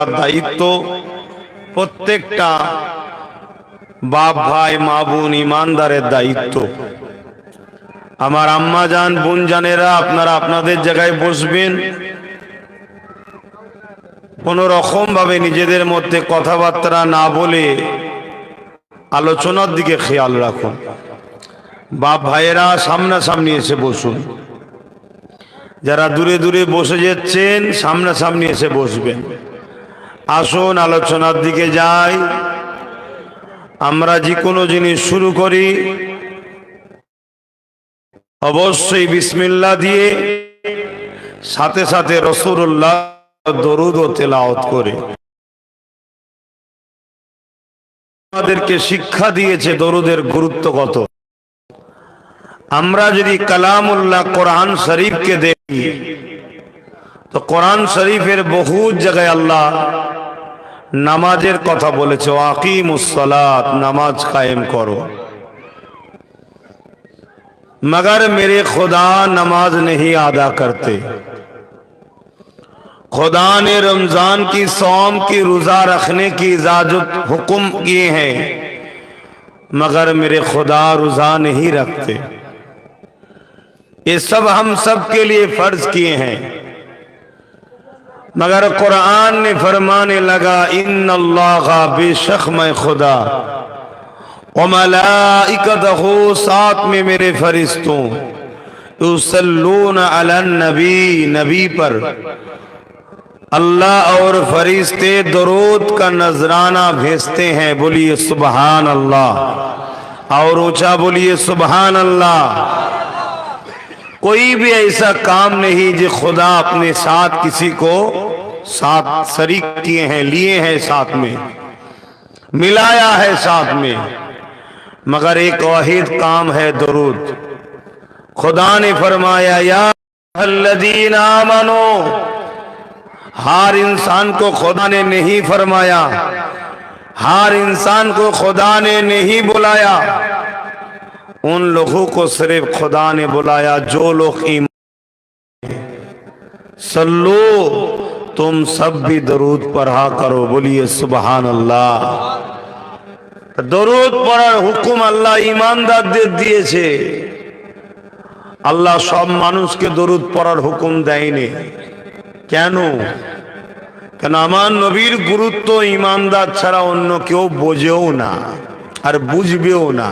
দায়িত্ব প্রত্যেকটা বাপ ভাই মা বোন ইমানদারের দায়িত্ব। আমার আম্মা জান বোন জানেরা, আপনারা আপনাদের জায়গায় বসবেন। কোন রকম ভাবে নিজেদের মধ্যে কথাবার্তা না বলে আলোচনার দিকে খেয়াল রাখুন। বাপ ভাইয়েরা সামনাসামনি এসে বসুন। যারা দূরে দূরে বসে যাচ্ছেন সামনাসামনি এসে বসবেন। আসুন আলোচনার দিকে যাই। আমরা যে কোনো জিনিস শুরু করি অবশ্যই বিসমিল্লাহ দিয়ে, সাথে সাথে রাসূলুল্লাহ দরুদ ও তেলাওয়াত করে। আমাদেরকে শিক্ষা দিয়েছে দরুদের গুরুত্ব কত। আমরা যদি কালামুল্লাহ কোরআন শরীফকে দেখি তো কোরআন শরীফের বহু জায়গায় আল্লাহ নামাজের কথা বলেছে, আকিমুস সালাত, নামাজ কায়েম করো। मगर मेरे खुदा नमाज नहीं अदा करते। खुदा ने रमजान की सौम की रोजा रखने की इजाजत हुक्म किए हैं, मगर मेरे खुदा रोजा नहीं रखते। ये सब हम सब के लिए फर्ज किए हैं, मगर कुरान ने फरमाने लगा इन्नल्लाह बेशक मैं खुदा व मलाइकतहु, साथ में मेरे फरिश्तों, युसल्लूना अलन नबी, नबी पर अल्लाह और फरिश्ते दरूद का नजराना भेजते हैं। बोलिए सुबहान अल्लाह, और ऊंचा बोलिए सुबहान अल्लाह। कोई भी ऐसा काम नहीं जो खुदा अपने साथ किसी को साथ शरीक किए हैं, लिए हैं, साथ में मिलाया है साथ में, मगर एक वाहिद काम है दरूद। खुदा ने फरमाया या अल्लज़ीना आमनू, हर इंसान को खुदा ने नहीं फरमाया, हर इंसान को खुदा ने नहीं बुलाया, उन लोगों को सिर्फ खुदा ने बुलाया जो लोग ईमान। सल्लो, तुम सब भी दरूद पढ़ा करो। बोलिए सुबहान अल्लाह। दरूद पढ़ार हुकुम अल्लाह ईमानदारদের দিয়েছে। আল্লাহ সব মানুষকে দরুদ পড়ার হুকুম দেয়নি। কেন? কারণ আমার নবীর গুরুত্ব ইমানদার ছাড়া অন্য কেউ বোঝেও না আর বুঝবেও না।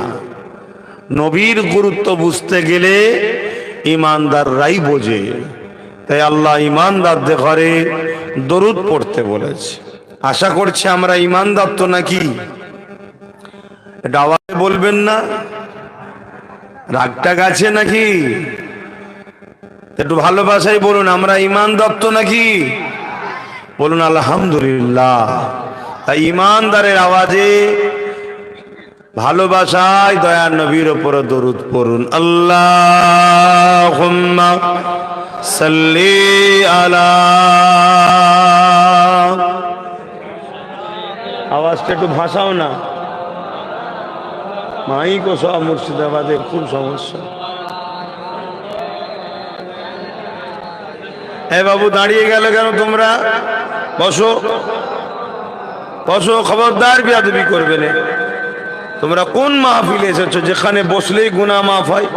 নবীর গুরুত্ব বুঝতে গেলে ইমানদাররাই বোঝে। তাই আল্লাহ ইমানদারদের ঘরে দরুদ পড়তে বলেছে। আশা করছি আমরা ইমানদার তো নাকি? এটা আওয়াজে বলবেন না, রাগটা গাছে নাকি? একটু ভালোবাসায় বলুন আমরা ইমানদার তো নাকি? বলুন আলহামদুলিল্লাহ। তাই ইমানদারের আওয়াজে ভালোবাসায় দয়ার নবীর উপর দরুদ পড়ুন। আল্লাহুম্মা সাল্লি আলা। আওয়াজটা একটু ভাসাও না, মাইক ও সব মুর্শিদাবাদে খুব সমস্যা। এ বাবু দাঁড়িয়ে গেল কেন তোমরা? বসো বসো, খবরদার বেয়াদবি করবে না। তোমরা কোন মাহফিলে এসেছো যেখানে বসলেই গুনাহ মাফ হয়?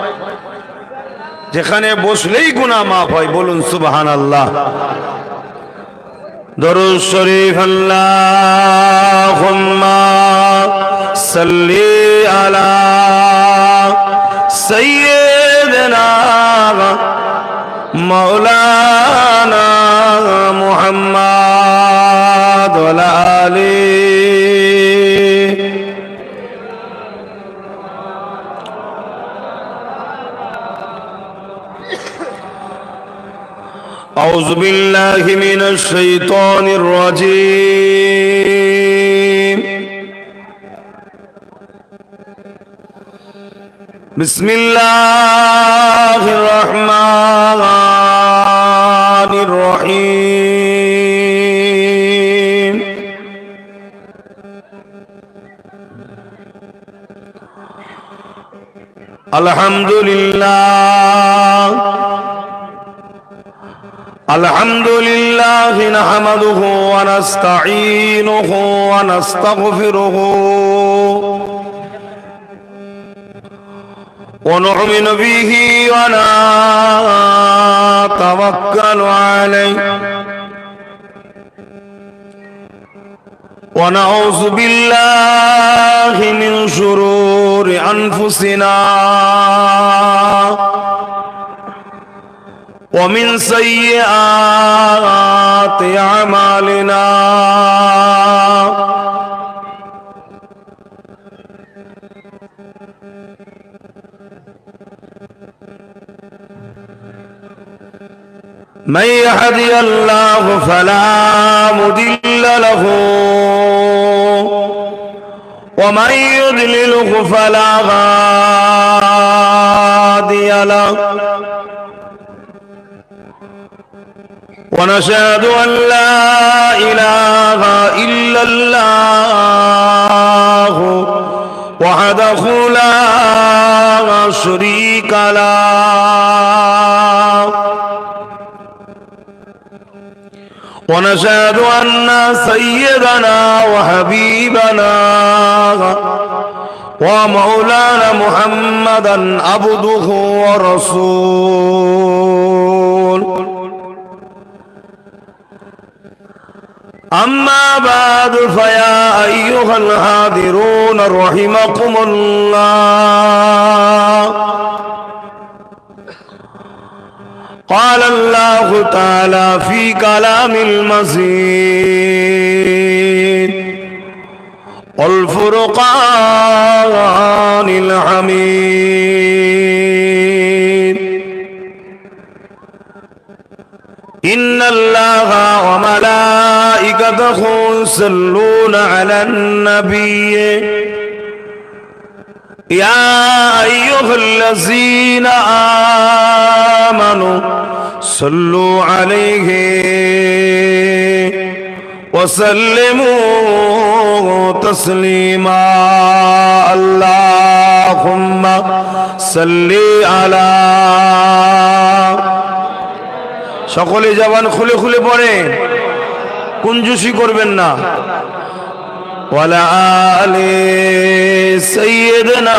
যেখানে বসলেই গুনাহ মাফ হয়। বলুন সুবহানাল্লাহ। দরুদ শরীফ। আল্লাহুম্মা সাল্লি আলা সাইয়্যিদিনা মাওলানা মুহাম্মদ ওয়া আলা আলিহি। আউযু বিল্লাহি মিনাশ শাইতানির রাজীম। বিসমিল্লাহির রহমানির রহিম। আলহামদুলিল্লাহ الحمد لله نحمده ونستعينه ونستغفره ونؤمن به ونتوكل عليه ونعوذ بالله من شرور أنفسنا ومن سيئات أعمالنا من يهدي الله فلا مضل له ومن يضلله فلا هادي له ونشهد أن لا إله إلا الله وحده لا شريك له ونشهد أن سيدنا وحبيبنا ومولانا محمدا عبده ورسوله أما بعد فيا أيها الحاضرون رحمكم الله قال الله تعالى في كلام المزيد والفرقان الحميد إن الله وملائكته يصلون على النبي يا أيها الذين آمنوا صلوا عليه وسلموا تسليما اللهم صل على সকলে জবান খুলে খুলে পড়েন কুঞ্জুসি করবেন না ওয়ালা আলি সাইয়্যিদিনা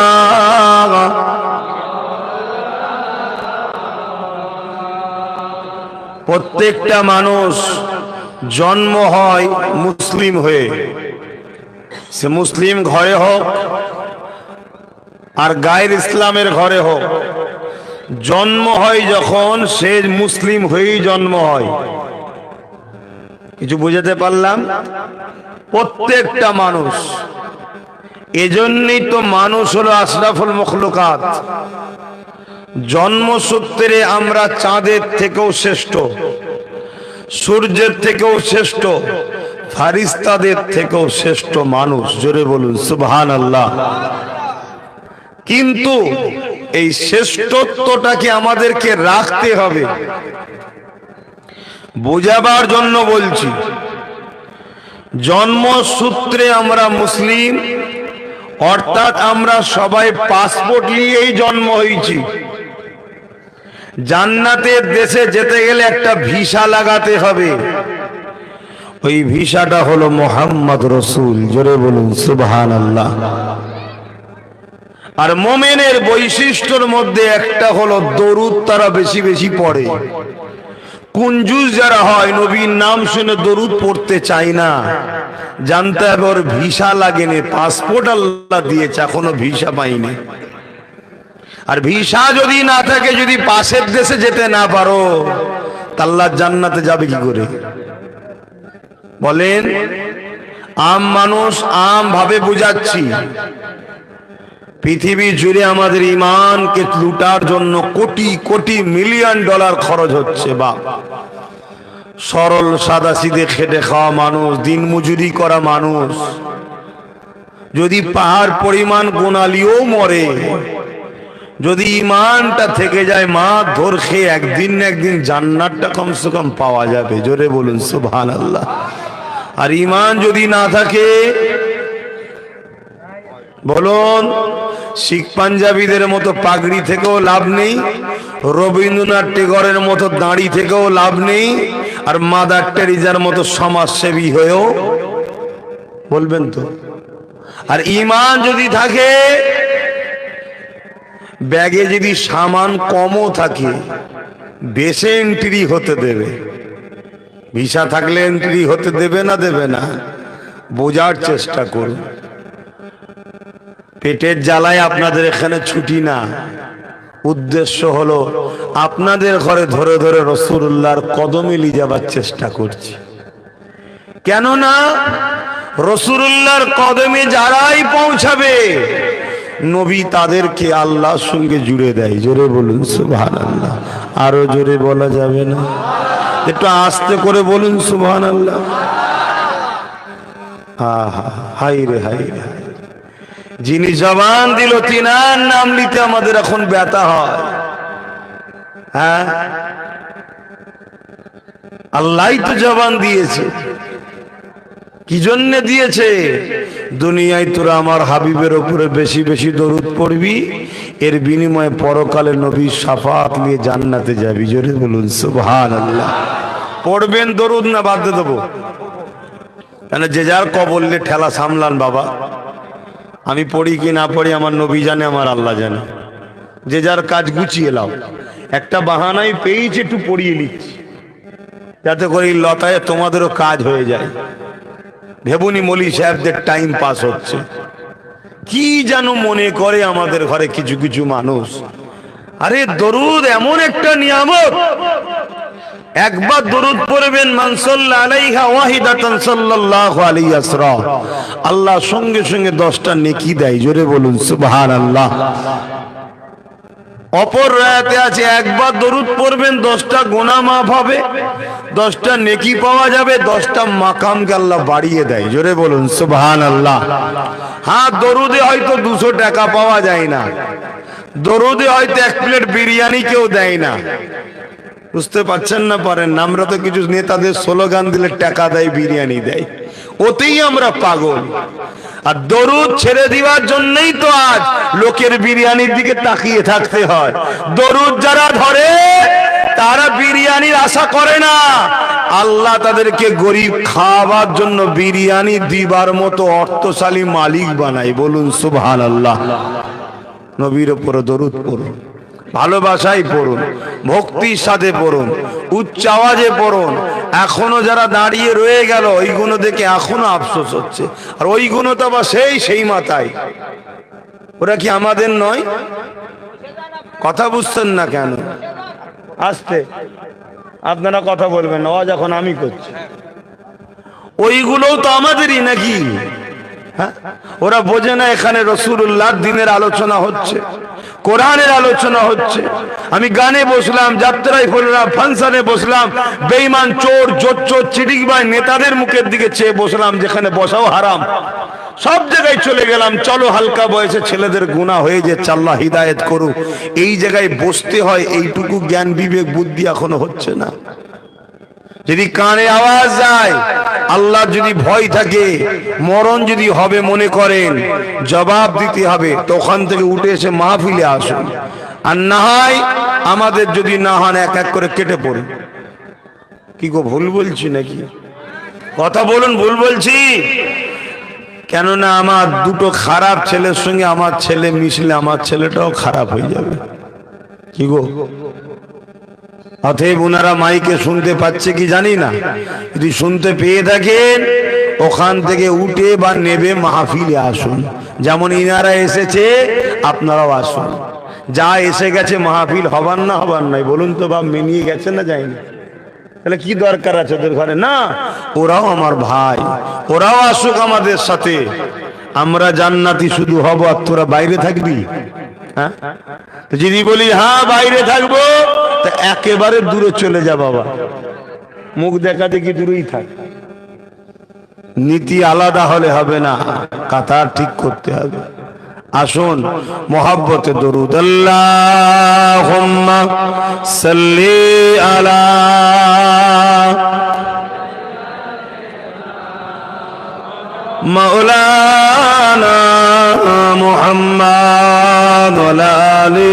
প্রত্যেকটা মানুষ জন্ম হয় মুসলিম হয়ে সে মুসলিম ঘরে হোক আর গায়ের ইসলামের ঘরে হোক জন্ম হয় যখন সে মুসলিম হয়েই জন্ম হয় কিছু বুঝাতে পারলাম প্রত্যেকটা মানুষ এজন্যই তো মানুষ হলো আশরাফুল মখলুকাত জন্মসূত্রে আমরা চাঁদের থেকেও শ্রেষ্ঠ সূর্যের থেকেও শ্রেষ্ঠ ফারিস্তাদের থেকেও শ্রেষ্ঠ মানুষ জোরে বলুন সুবহানাল্লাহ কিন্তু এই শ্রেষ্ঠত্বটাকে আমাদেরকে রাখতে হবে বোঝাবার জন্য বলছি জন্মসূত্রে আমরা মুসলিম অর্থাৎ আমরা সবাই পাসপোর্ট নিয়েই জন্ম হয়েছি জান্নাতের দেশে যেতে গেলে একটা ভিসা লাগাতে হবে ওই ভিসাটা হলো মুহাম্মদ রাসূল জোরে বলুন সুবহানাল্লাহ আর মুমিনের বৈশিষ্ট্যের মধ্যে একটা হলো দরুদ তারা বেশি বেশি পড়ে কুঞ্জুস যারা হয় নবীর নাম শুনে দরুদ পড়তে চায় না জানতে হবে ওর ভিসা লাগেনি পাসপোর্ট আল্লাহ দিয়েছে এখনো ভিসা পাইনি আর ভিসা যদি না থাকে যদি পাশের দেশে যেতে না পারো আল্লাহ জান্নাতে যাবে কি করে বলেন আম মানুষ আম ভাবে বুঝাচ্ছি পৃথিবী জুড়ে আমাদের ঈমানকে লুটার জন্য কোটি কোটি মিলিয়ন ডলার খরচ হচ্ছে বা সরল সাদাসিধে খেটে খাওয়া মানুষ দিন মজুরি করা মানুষ যদি পাহাড় পরিমাণ গোনালিও মরে যদি ঈমানটা থেকে যায় মা ধর খেয়ে একদিন না একদিন জান্নাতটা কমসে কম পাওয়া যাবে জোরে বলুন সুবহানাল্লাহ আর ঈমান যদি না থাকে বলুন, শিখ পাঞ্জাবিদের মতো পাগড়ি থেকেও লাভ নেই, রবীন্দ্রনাথ টেগরের মতো দাঁড়ি থেকেও লাভ নেই, আর মাদার টেরিজার মতো সমাজসেবী হয়েও বলবেন তো। আর ঈমান যদি থাকে, ব্যাগে যদি সামান কমও থাকে, দেশে এন্ট্রি হতে দেবে। ভিসা থাকলে এন্ট্রি হতে দেবে না, দেবে না? বোঝার চেষ্টা করুন। পেটের জ্বালায় আপনাদের এখানে ছুটি না, উদ্দেশ্য হলো আপনাদের ঘরে ধরে ধরে রাসূলুল্লাহর কদমে নিয়ে যাবার চেষ্টা করছি। কেননা রাসূলুল্লাহর কদমে যারাই পৌঁছাবে, নবী তাদেরকে আল্লাহর সঙ্গে জুড়ে দেয়। জোরে বলুন সুবহানাল্লাহ। আরো জোরে বলা যাবে না? একটু আস্তে করে বলুন সুবহানাল্লাহ। আহা, হাই রে হাই রে। যিনি জবান দিল তিনার নাম নিতে আমাদের এখন ব্যথা হয়। হ্যাঁ, আল্লাহই তো জবান দিয়েছে। কি জন্য দিয়েছে? দুনিয়ায় তোরা আমার হাবিবের উপরে বেশি বেশি দরুদ পড়বি, এর বিনিময়ে পরকালে নবীর শাফাত নিয়ে জান্নাতে যাবি। জোরে বলুন সুবহানাল্লাহ। পড়বেন দরুদ না বাদ দিয়ে দেবো? কেন যে যার কবলে ঠেলা সামলান বাবা। আমি পড়ি কি না পড়ি আমার নবী জানে, আমার আল্লাহ জানে। যে যার কাজ গুছিয়ে লাও। একটা বাহানাই পেয়েছে, একটু পড়িয়ে নিচ্ছি যাতে করে লতায় তোমাদেরও কাজ হয়ে যায়। ভেবুনি মলি সাহেবদের টাইম পাস হচ্ছে, কি যেন মনে করে আমাদের ঘরে কিছু কিছু মানুষ। আরে দরুদ এমন একটা নিয়ামত, একবার দরুদ পড়বেন, মান সাল্লা আলাইহা ওয়াহিদাতান সাল্লাল্লাহু আলাইহি আসরা, আল্লাহ সঙ্গে সঙ্গে 10টা নেকি দেয়। জোরে বলুন সুবহানাল্লাহ। অপর রায়াতে আছে, একবার দরুদ পড়বেন 10টা গুনাহ মাফ হবে, 10টা নেকি পাওয়া যাবে, 10টা মাকামকে আল্লাহ বাড়িয়ে দেয়। জোরে বলুন সুবহানাল্লাহ। হ্যাঁ, দরুদে হয়তো 200 টাকা পাওয়া যায় না, দরুদে হয়তো 1 প্লেট বিরিয়ানি কেউ দেয় না। বুঝতে পারছেন না? পারেন না? আমরা তো কিছু নেতাদের স্লোগান দিলে টাকা দেয়, বিরিয়ানি দেয়, ওতেই আমরা পাগল। আর দরুদ ছেড়ে দেওয়ার জন্যই তো আজ লোকের বিরিয়ানির দিকে তাকিয়ে থাকতে হয়। দরুদ যারা ধরে তারা বিরিয়ানির আশা করে না, আল্লাহ তাদেরকে গরিব খাওয়াবার জন্য বিরিয়ানি দিবার মতো অর্থশালী মালিক বানায়। বলুন সুবহানাল্লাহ। নবীর উপর দরুদ পড়ুন, ভালোবাসায় পড়ুন, ভক্তির সাথে পড়ুন, উচ্চ আওয়াজে পড়ুন। এখনো যারা দাঁড়িয়ে রয়ে গেল, ওইগুলো দেখে এখনো আফসোস হচ্ছে। আর ওইগুলো তো আবার সেই মাথায়, ওরা কি আমাদের নয়? কথা বুঝছেন না কেন? আস্তে, আপনারা কথা বলবেন না, আওয়াজ এখন আমি করছি। ওইগুলোও তো আমাদেরই নাকি? হ্যাঁ, ওরা বোঝে না এখানে রাসূলুল্লাহর দ্বীনের আলোচনা হচ্ছে, কোরআনের আলোচনা হচ্ছে। আমি গানে বসলাম, যাত্রায় বসলাম, ফাংশনে বসলাম, বেঈমান চোর জোচ্চোর চিটিংবাজ নেতাদের মুখের দিকে চেয়ে বসলাম, যেখানে বসাও হারাম। সব জায়গায় চলে গেলাম, চলো হালকা বয়সে ছেলেদের গুনাহ হয়ে যাচ্ছে, আল্লাহ হিদায়েত করুক। এই জায়গায় বসতে হয়, এইটুকু জ্ঞান বিবেক বুদ্ধি এখনো হচ্ছে না। যদি কানে আওয়াজ যায়, আল্লাহ যদি ভয় থাকে, মরণ যদি হবে মনে করেন, জবাব দিতে হবে, তো ওখান থেকে উঠে এসে মাহফিলে আসুন। আর না হয় আমাদের যদি না হন, এক এক করে কেটে পড়ুন। কি গো, ভুল বলছি নাকি? কথা বলুন, ভুল বলছি? কেননা আমার দুটো খারাপ ছেলের সঙ্গে আমার ছেলে মিশলে আমার ছেলেটাও খারাপ হয়ে যাবে। কি গো? অতএব ওনারা মাইকে শুনতে পাচ্ছে কি জানি না, যদি শুনতে পেয়ে থাকেন ওখান থেকে উঠে বা নেবে মাহফিলে আসুন। যেমন ইনারা এসেছে, আপনারাও আসুন। যা এসে গেছে মাহফিল হবার না হবার নাই, বলুন তো বাপ, মেনিয়ে গেছে না যায়নি? তাহলে কি দরকার আছে ওদের ঘরে? না, ওরাও আমার ভাই, ওরাও আসুক আমাদের সাথে। আমরা জান্নাতি শুধু হব, আর তোরা বাইরে থাকবি? হ্যাঁ, যদি বলি হ্যাঁ বাইরে থাকবো, তা একেবারে দূরে চলে যা বাবা, মুখ দেখা দেখি দূরেই থাক। নীতি আলাদা হলে হবে না, কাতার ঠিক করতে হবে। আসুন মোহাব্বতে দরুদ। আল্লাহুম্মা সাল্লি আলা मौलाना मुहम्मद वाला आली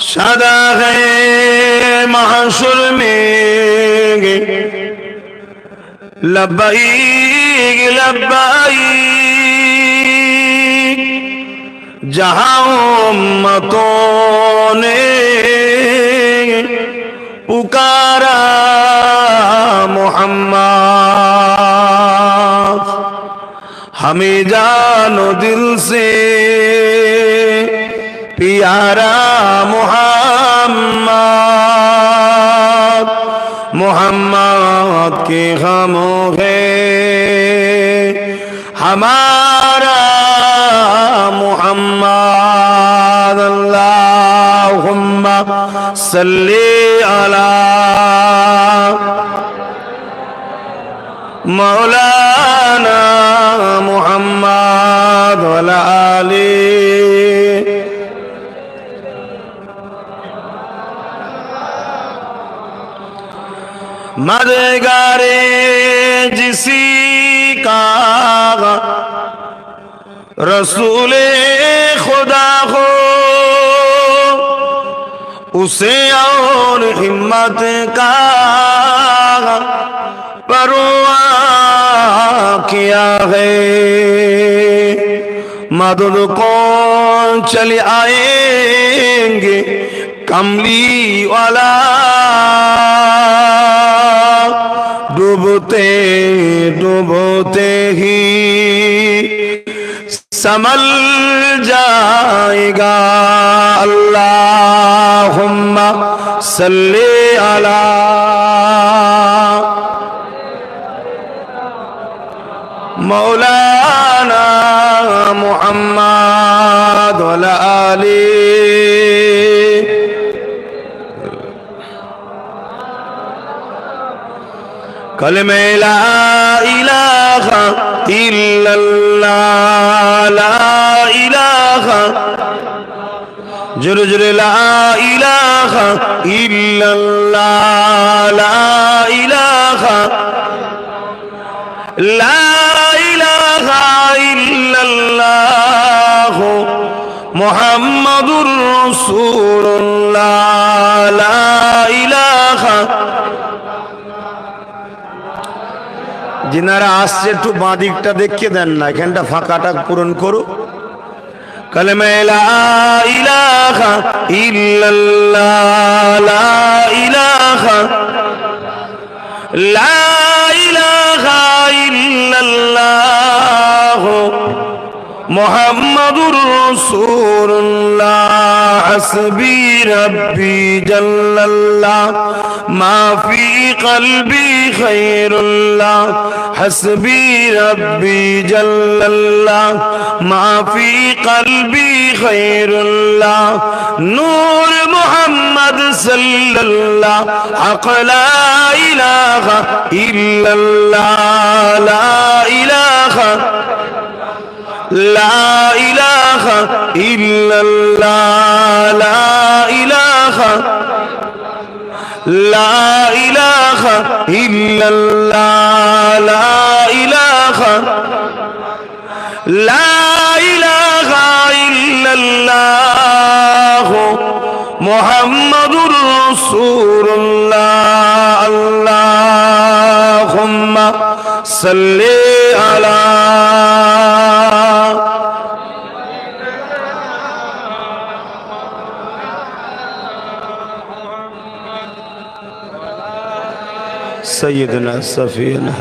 सदा है महशुर में लब्बैक लब्बैक जहां उम्मतों ने पुकारा मोहम्मद हमें जानो दिल से प्यारा मोहम्मद मोहम्मद के गमों है हमारा मोहम्मद अल्लाहुम्मा सल्ली अला मौलाना मुहम्मद वाला आली मदगारे जिसी का रसूले खुदा हो उसे और हिम्मत का परवाह किया है मदद कौन चले आएंगे कमली वाला डूबते डूबते ही संभल जाएगा अल्लाहुम्मा सल्ली अला मौलाना मुहम्मद वाला आली कलमे ला इलाहा इल्लल्लाह ला इलाहा जुर जुर ला इलाहा इल्लल्लाह ला इलाहा ला इलाहा इल्लल्लाह मुहम्मदुर रसूलुल्लाह ला इलाहा जिनारा আসছে একটু বাঁ দিকটা দেখিয়ে দেন না এখানটা ফাঁকাটা পূরণ করো কালেমা লা ইলাহা ইল্লাল্লাহ লা ইলাহা লা ইলাহা ইল্লাল্লাহ মুহাম্মাদুর রাসূলুল্লাহ হাসবি রব্বি জাল্লাল্লাহ মা ফি কলবি খায়রুল্লাহ হাসবি রব্বি জাল্লাল্লাহ মা ফি কলবি খায়রুল্লাহ নূর মুহাম্মদ সাল্লাল্লাহ হক লা ইলাহা ইল্লাল্লাহ লা ইলাহা لا إله إلا الله لا إله لا إله إلا الله لا إله لا إله إلا الله محمد رسول الله اللهم صل على सैयदना सफीना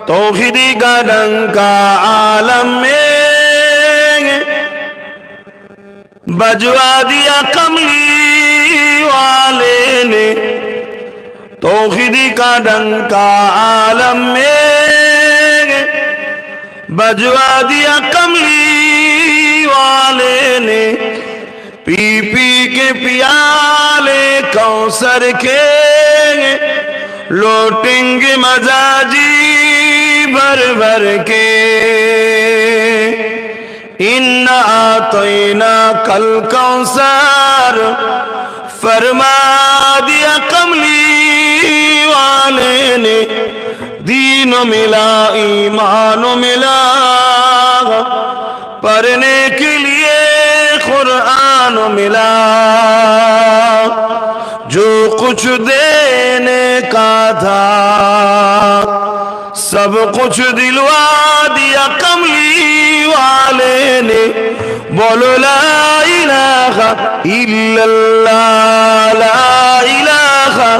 तौहीदी का डंका आलम में बजवा दिया कमली वाले ने तौहीदी का डंका आलम में बजवा दिया कमली वाले ने पी पी के पियाले कौसर के लौटेंगे मजाजी भर भर के इन्ना आतैना कल कौसर फरमा दिया कमली वाले ने दीन मिला ईमान मिला पढ़ने के लिए कुरान मिला जो कुछ देने का था सब कुछ दिलवा दिया कमली वाले ने बोलो ला इलाहा इल्लल्लाह ला इलाहा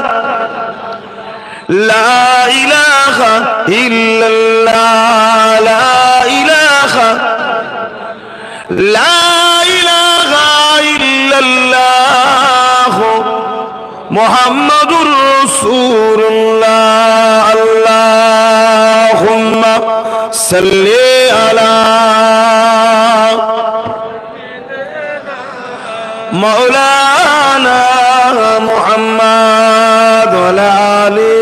इल्लल्लाह ला इलाहा इल्लल्लाह मुहम्मदुर रसूलुल्लाह अल्लाहुम्मा सल्ली अला मौलाना मुहम्मद व अला आलिहि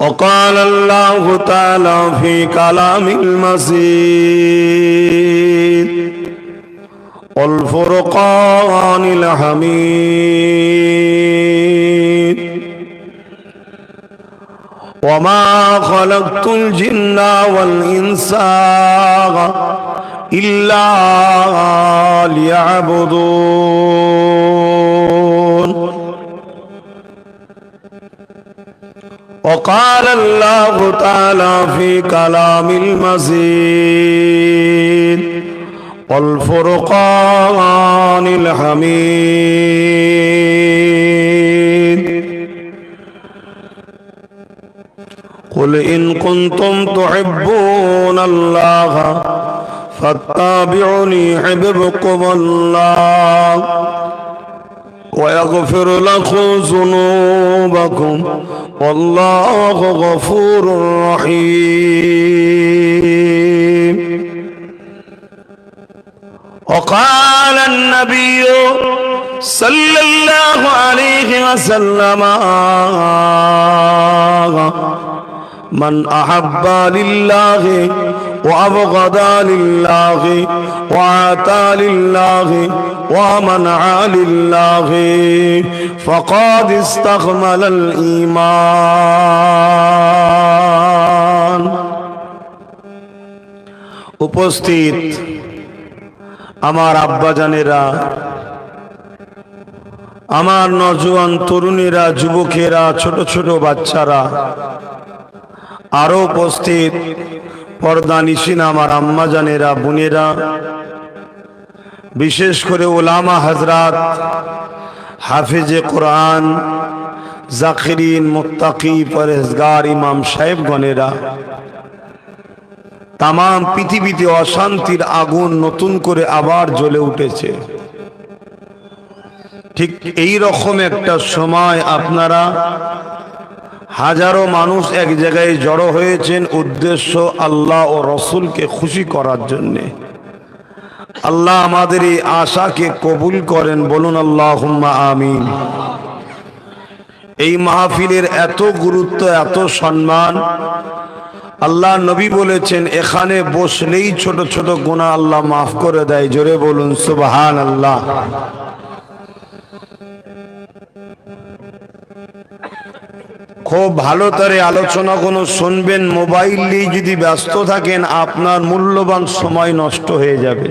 وقال الله تعالى في كلام المجيد والفرقان الحميد وما خلقت الجن والإنس إلا ليعبدون وقال الله تعالى في كلام المجيد والفرقان الحميد قل إن كنتم تحبون الله فاتبعوني يحببكم الله ويغفر لكم ذنوبكم والله غفور رحيم وقال النبي صلى الله عليه وسلم من أحب لله وأبغض لله وأعطى لله ومنع لله فقد استكمل الإيمان উপস্থিত আমার আব্বাজানেরা, আমার নওজোয়ান তরুণীরা, যুবকেরা, ছোট ছোট বাচ্চারা, আরো উপস্থিত পর্দানিশীন আমার আম্মাজানেরা, বোনেরা, বিশেষ করে উলামা হযরত, হাফেজে কোরআন, জাকিরিন, মুত্তাকি, পরহেজগার ইমাম সাহেবগণেরা, তাম পৃথিবীতে অশান্তির আগুন নতুন করে আবার জ্বলে উঠেছে। ঠিক এই রকম একটা সময় আপনারা হাজারো মানুষ এক জায়গায় জড়ো হয়েছেন, উদ্দেশ্য আল্লাহ ও রসুলকে খুশি করার জন্যে। আল্লাহ আমাদের এই আশাকে কবুল করেন, বলুন আল্লাহুম্মা আমিন। এই মাহফিলের এত গুরুত্ব, এত সম্মান, আল্লাহ নবী বলেছেন এখানে বসলেই ছোট ছোট গুনাহ আল্লাহ মাফ করে দেয়। জোরে বলুন সুবহানাল্লাহ। খুব ভালো করে আলোচনাগুলো শুনবেন। মোবাইল নিয়ে যদি ব্যস্ত থাকেন আপনার মূল্যবান সময় নষ্ট হয়ে যাবে।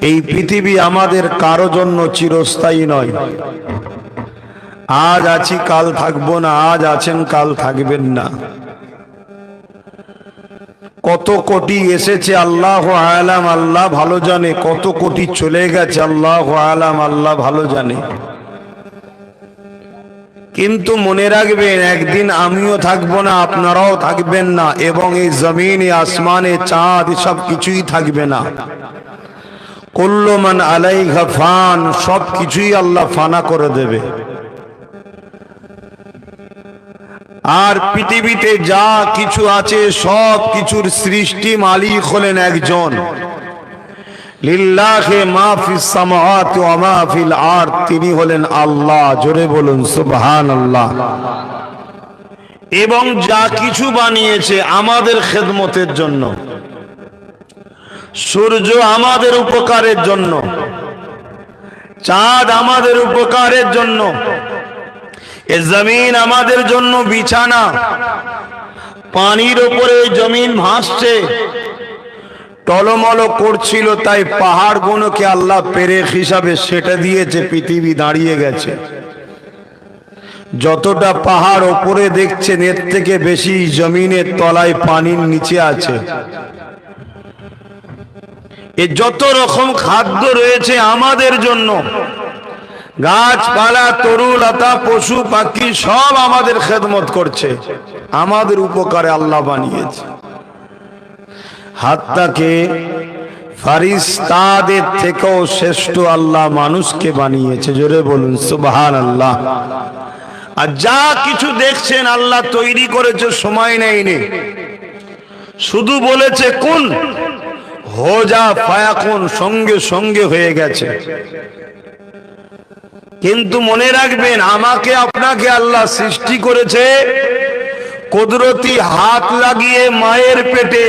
এই পৃথিবী আমাদের কারো জন্য চিরস্থায়ী নয়। আজ আছি কাল থাকবো না, আজ আছেন কাল থাকবেন না। কত কোটি এসেছে আল্লাহ আলাম, আল্লাহ ভালো জানে। কত কোটি চলে গেছে আল্লাহ আলাম, আল্লাহ ভালো জানে। কিন্তু মনে রাখবেন একদিন আমিও থাকবো না, আপনারাও থাকবেন না, এবং এই জমিনে আসমানে চাঁদ সব কিছুই থাকবে না। কুল্লু মান আলাইহা ফান, সব কিছুই আল্লাহ ফানা করে দেবে। আর পৃথিবীতে যা কিছু আছে সব কিছুর সৃষ্টি মালিক হলেন একজন, লিল্লাহি মা ফিস সামাওয়াতি ওয়া মা ফিল আরদ, তিনি হলেন আল্লাহ। জোরে বলুন সুবহানাল্লাহ। এবং যা কিছু বানিয়েছে আমাদের খেদমতের জন্য, সূর্য আমাদের উপকারের জন্য, চাঁদ আমাদের উপকারের জন্য, এ জমিন আমাদের জন্য বিছানা, পানির উপরে জমিন ভাসছে, টলমল করছিল, তাই পাহাড়গুলোকে আল্লাহ পেরেক হিসাবে সেটা দিয়েছে, পৃথিবী দাঁড়িয়ে গেছে। যতটা পাহাড় ওপরে দেখছেন এর থেকে বেশি জমিনের তলায় পানির নিচে আছে। এ যত রকম খাদ্য রয়েছে আমাদের জন্য, গাছপালা, তরুলতা, পশু পাখি সব আমাদের খেদমত করছে, আমাদের উপকারে আল্লাহ বানিয়েছে। হাত্তাকে ফারিস্তাদের থেকেও শ্রেষ্ঠ আল্লাহ মানুষকে বানিয়েছে। জোরে বলুন সুবহানাল্লাহ। আর যা কিছু দেখছেন আল্লাহ তৈরি করেছে, সময় নেয়নি, শুধু বলেছে কুন, হো যা ফায়াকুন, সঙ্গে সঙ্গে হয়ে গেছে। কিন্তু মনে রাখবেন, আমাকে আপনাকে আল্লাহ সৃষ্টি করেছে কুদরতি হাত লাগিয়ে মায়ের পেটে,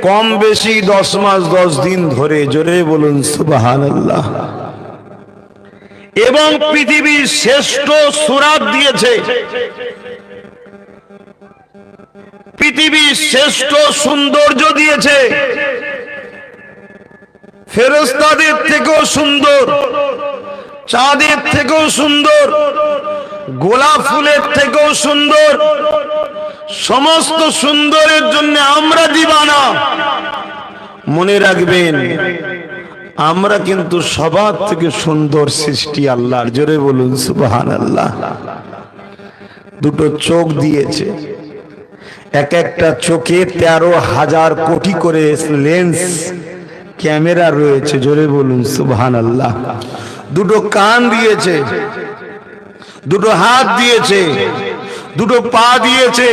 কম বেশি 10 মাস 10 দিন ধরে। জোরে বলুন সুবহানাল্লাহ। এবং পৃথিবীর শ্রেষ্ঠ সুরাত দিয়েছে, পৃথিবীর শ্রেষ্ঠ সৌন্দর্য দিয়েছে, ফেরেশতাদের থেকেও সুন্দর, চাঁদের থেকেও সুন্দর, গোলাপ ফুলের থেকেও সুন্দর। সমস্ত সুন্দরের জন্য আমরা দিবানা। মনে রাখবেন, আমরা কিন্তু সবার থেকে সুন্দর সৃষ্টি আল্লাহর। জোরে বলুন সুবহানাল্লাহ। দুটো চোখ দিয়েছে, এক একটা চোখে 13,000 কোটি করে লেন্স, ক্যামেরা রয়েছে। জোরে বলুন সুবহানাল্লাহ। দুটো কান দিয়েছে, দুটো হাত দিয়েছে, দুটো পা দিয়েছে,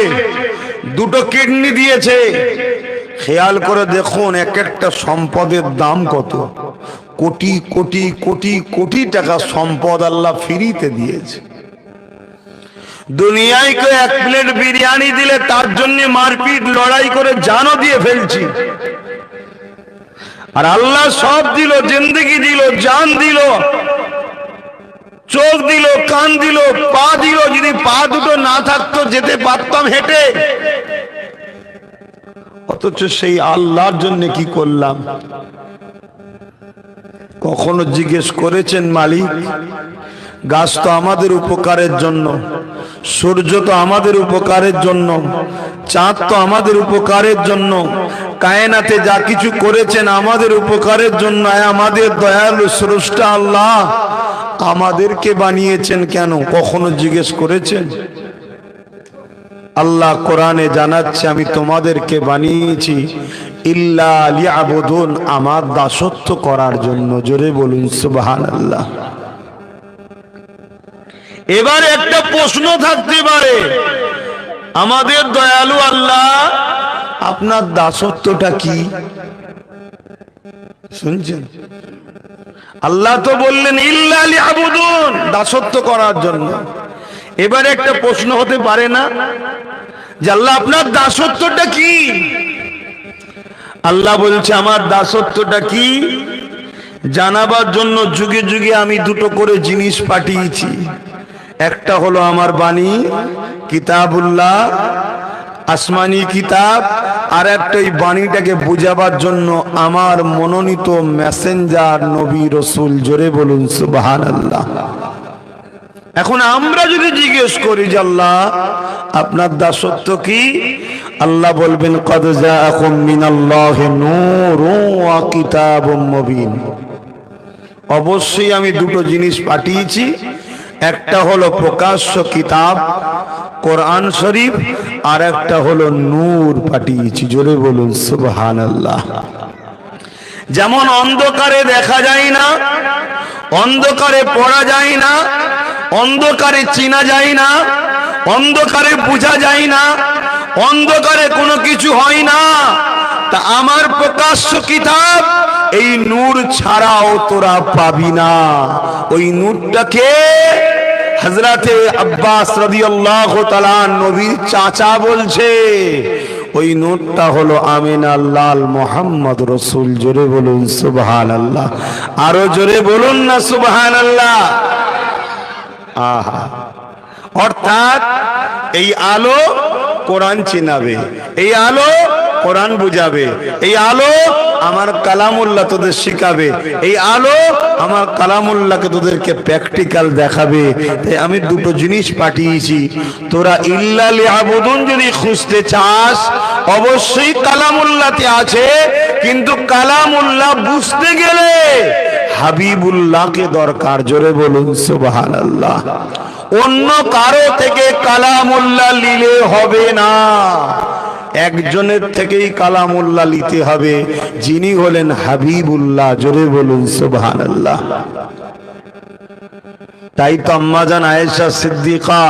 দুটো কিডনি দিয়েছে। খেয়াল করে দেখুন, এক একটা সম্পদের দাম কত। কোটি কোটি কোটি কোটি টাকা সম্পদ আল্লাহ ফ্রিতে দিয়েছে। দুনিয়ায় কেউ 1 প্লেট বিরিয়ানি দিলে তার জন্য মারপিট, লড়াই করে জানও দিয়ে ফেলছি। আর আল্লাহ সব দিল, জিন্দেগি দিল, জান দিল, চোখ দিল, কান দিল, পা দিল। যদি পা দুটো না থাকতো যেতে পারতাম হেঁটে। অথচ সেই আল্লাহর জন্য কি করলাম? কখনো জিজ্ঞেস করেছেন মালিক? গাছ তো আমাদের উপকারের জন্য, সূর্য তো আমাদের উপকারের জন্য, চাঁদ তো আমাদের উপকারের জন্য, কায়নাতে যা কিছু করেছেন আমাদের উপকারের জন্য। আমাদের দয়ালু স্রষ্টা আল্লাহ আমাদেরকে বানিয়েছেন কেন? কখনো জিজ্ঞেস করেছেন? আল্লাহ কোরআনে জানাচ্ছে, আমি তোমাদেরকে বানিয়েছি ইল্লা লিয়াবুদুন, আমার দাসত্ব করার জন্য। জোরে বলুন সুবহানাল্লাহ। এবার একটা প্রশ্ন থাকতে পারে, আমাদের দয়ালু আল্লাহ আপনার দাসত্বটা কি? শুনছেন? আল্লাহ তো বললেন ইল্লা লিয়াবুদুন, দাসত্ব করার জন্য। এবার একটা প্রশ্ন হতে পারে না যে আল্লাহ আপনার দাসত্বটা কি? আল্লাহ বলছে, আমার দাসত্বটা কি জানাবার জন্য যুগে যুগে আমি দুটো করে জিনিস পাঠিয়েছি। একটা হলো আমার বাণী কিতাবুল্লাহ, আসমানি কিতাব, আর একটা এই বাণীটাকে বুঝাবার জন্য আমার মনোনীত মেসেঞ্জার নবী রসুল। জোরে বলুন সুবহানাল্লাহ। এখন আমরা যদি জিজ্ঞেস করি যে আল্লাহ আপনার দাসত্ব কি, আল্লাহ বলবেন কদ জাআকুম মিনাল্লাহি নূরুন ওয়া কিতাবুম মুবিন। অবশ্যই আমি দুটো জিনিস পাঠিয়েছি, একটা হলো প্রকাশ্য কিতাব কোরআন শরীফ, আর একটা হলো নূর পাঠিয়েছি। জোরে বলুন সুবহানাল্লাহ। যেমন অন্ধকারে দেখা যায় না, অন্ধকারে পড়া যায় না, অন্ধকারে চেনা যায় না, অন্ধকারে বোঝা যায় না, অন্ধকারে কোনো কিছু হয় না, তা আমার প্রকাশ্য কিতাব এই নূর ছাড়াও তোরা পাবি না। ওই নূরটাকে হযরতে আব্বাস রাদিয়াল্লাহু তাআলা নবীর চাচা বলছে, ওই নূরটা হলো আমিনার লাল মুহাম্মদ রাসূল। জোরে বলুন সুবহানাল্লাহ, আরো জোরে বলুন না সুবহানাল্লাহ। আহা, অর্থাৎ এই আলো কোরআন চিনাবে, এই আলো কোরআন বুঝাবে, এই আলো আমার কালামুল্লাহ তোদের শিখাবে, এই আলো আমার কালামুল্লাহকে তোদেরকে প্র্যাকটিক্যাল দেখাবে। তাই আমি দুটো জিনিস পাঠিয়েছি, তোরা ইল্লা লিয়াবুদুন যদি খুঁজতে চাস অবশ্যই কালামুল্লাহতে আছে, কিন্তু কালামুল্লাহ বুঝতে গেলে হাবিবুল্লাহকে দরকার। জোরে বলুন সুবহানাল্লাহ। অন্য কারো থেকে কালামুল্লাহ নিলে হবে না, একজনের থেকেই কালামুল্লাহ নিতে হবে, যিনি হলেন হাবিবুল্লাহ। জোরে বলুন সুবহানাল্লাহ। তাই তো আম্মা জান আয়েশা সিদ্দিকা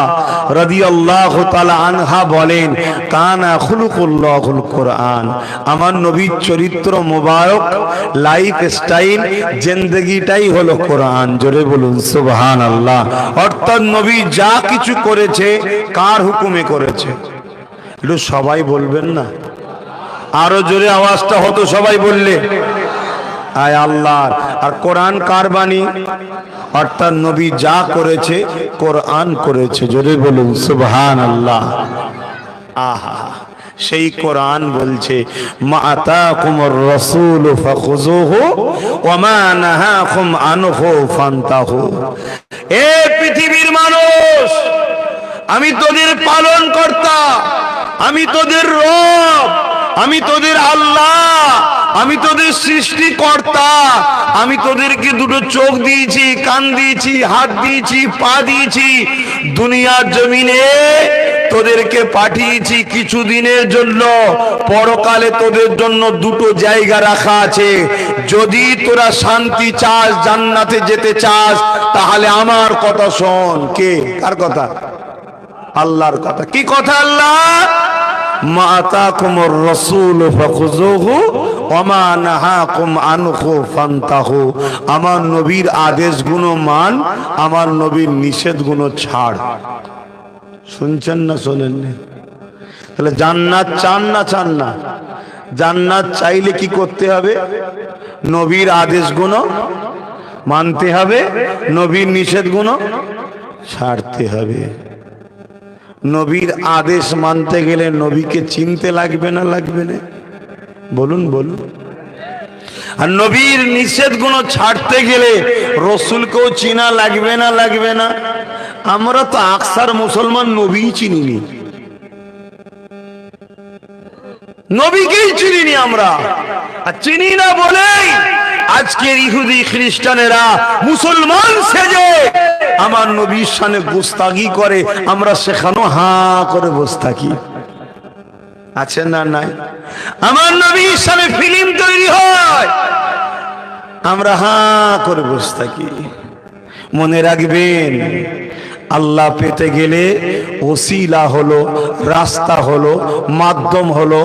রাদিয়াল্লাহু তাআলা আনহা বলেন, কানা খুলুকুল্লাহুল কোরআন। আমার নবীর চরিত্র মোবারক, লাইফ স্টাইল, জিন্দেগিটাই হলো কোরআন। জোরে বলুন সুবহানাল্লাহ। অর্থাৎ নবী যা কিছু করেছে কার হুকুমে করেছে? একটু সবাই বলবেন না, আরো জোরে আওয়াজটা হতো সবাই বললে। আয় আল্লাহর। আর কোরআন কার বাণী? অর্থাৎ নবী যা করেছে কোরআন করেছে। জোরে বলুন সুবহানাল্লাহ। আহা, সেই কোরআন বলছে, মা আতাকুমুর রাসূলু ফাখুযুহু ওয়া মা নাহাকুম আনহু ফান্তাহু। এ পৃথিবীর মানুষ, আমি তোদের পালন কর্তা, আমি তোদের রব, আমি তোদের আল্লাহ, আমি তোদের সৃষ্টিকর্তা। আমি তোদেরকে দুটো চোখ দিয়েছি, কান দিয়েছি, হাত দিয়েছি, পা দিয়েছি। দুনিয়ার জমিনে তোদেরকে পাঠিয়েছি কিছু দিনের জন্য, পরকালে তোদের জন্য দুটো জায়গা রাখা আছে। যদি তোরা শান্তি চাস, জান্নাতে যেতে চাস, তাহলে আমার কথা শোন। কে? কার কথা? আল্লাহর কথা। কি কথা? আল্লাহ, মা আতাকুমুর রাসূলু ফাখুযুহু ওয়া মা নাহাকুম আনহু ফান্তাহু। আমার নবীর আদেশগুলো মান, আমার নবীর নিষেধগুলো ছাড়। শুনছেন না শোনেননি? তাহলে জান্নাত চান না চান না? জান্নাত চাইলে কি করতে হবে? নবীর আদেশগুলো মানতে হবে, নবীর নিষেধগুলো ছাড়তে হবে। নবীর আদেশ মানতে গেলে নবীকে চিনতে লাগবে না লাগবে না? বলুন বলুন। আর নবীর নিষেধগুলো ছাড়তে গেলে রসুলকেও চিনা লাগবে না লাগবে না? আমরা তো আকসার মুসলমান নবী চিনিনি, নবীকেই চিনিনি আমরা। আর চিনি না বলেই আজকের ইহুদি খ্রিস্টানেরা মুসলমান সেজে আমার নবীর শানে গোস্তাগি করে, আমরা সেখানে হা করে বসে থাকি। আছে না নাই? আমার নবীর শানে ফিল্ম তৈরি হয়, আমরা হা করে বসে থাকি। মনে রাখবেন, আল্লাহ পেতে গেলে ওসিলা হলো, রাস্তা হলো, মাধ্যম হলো,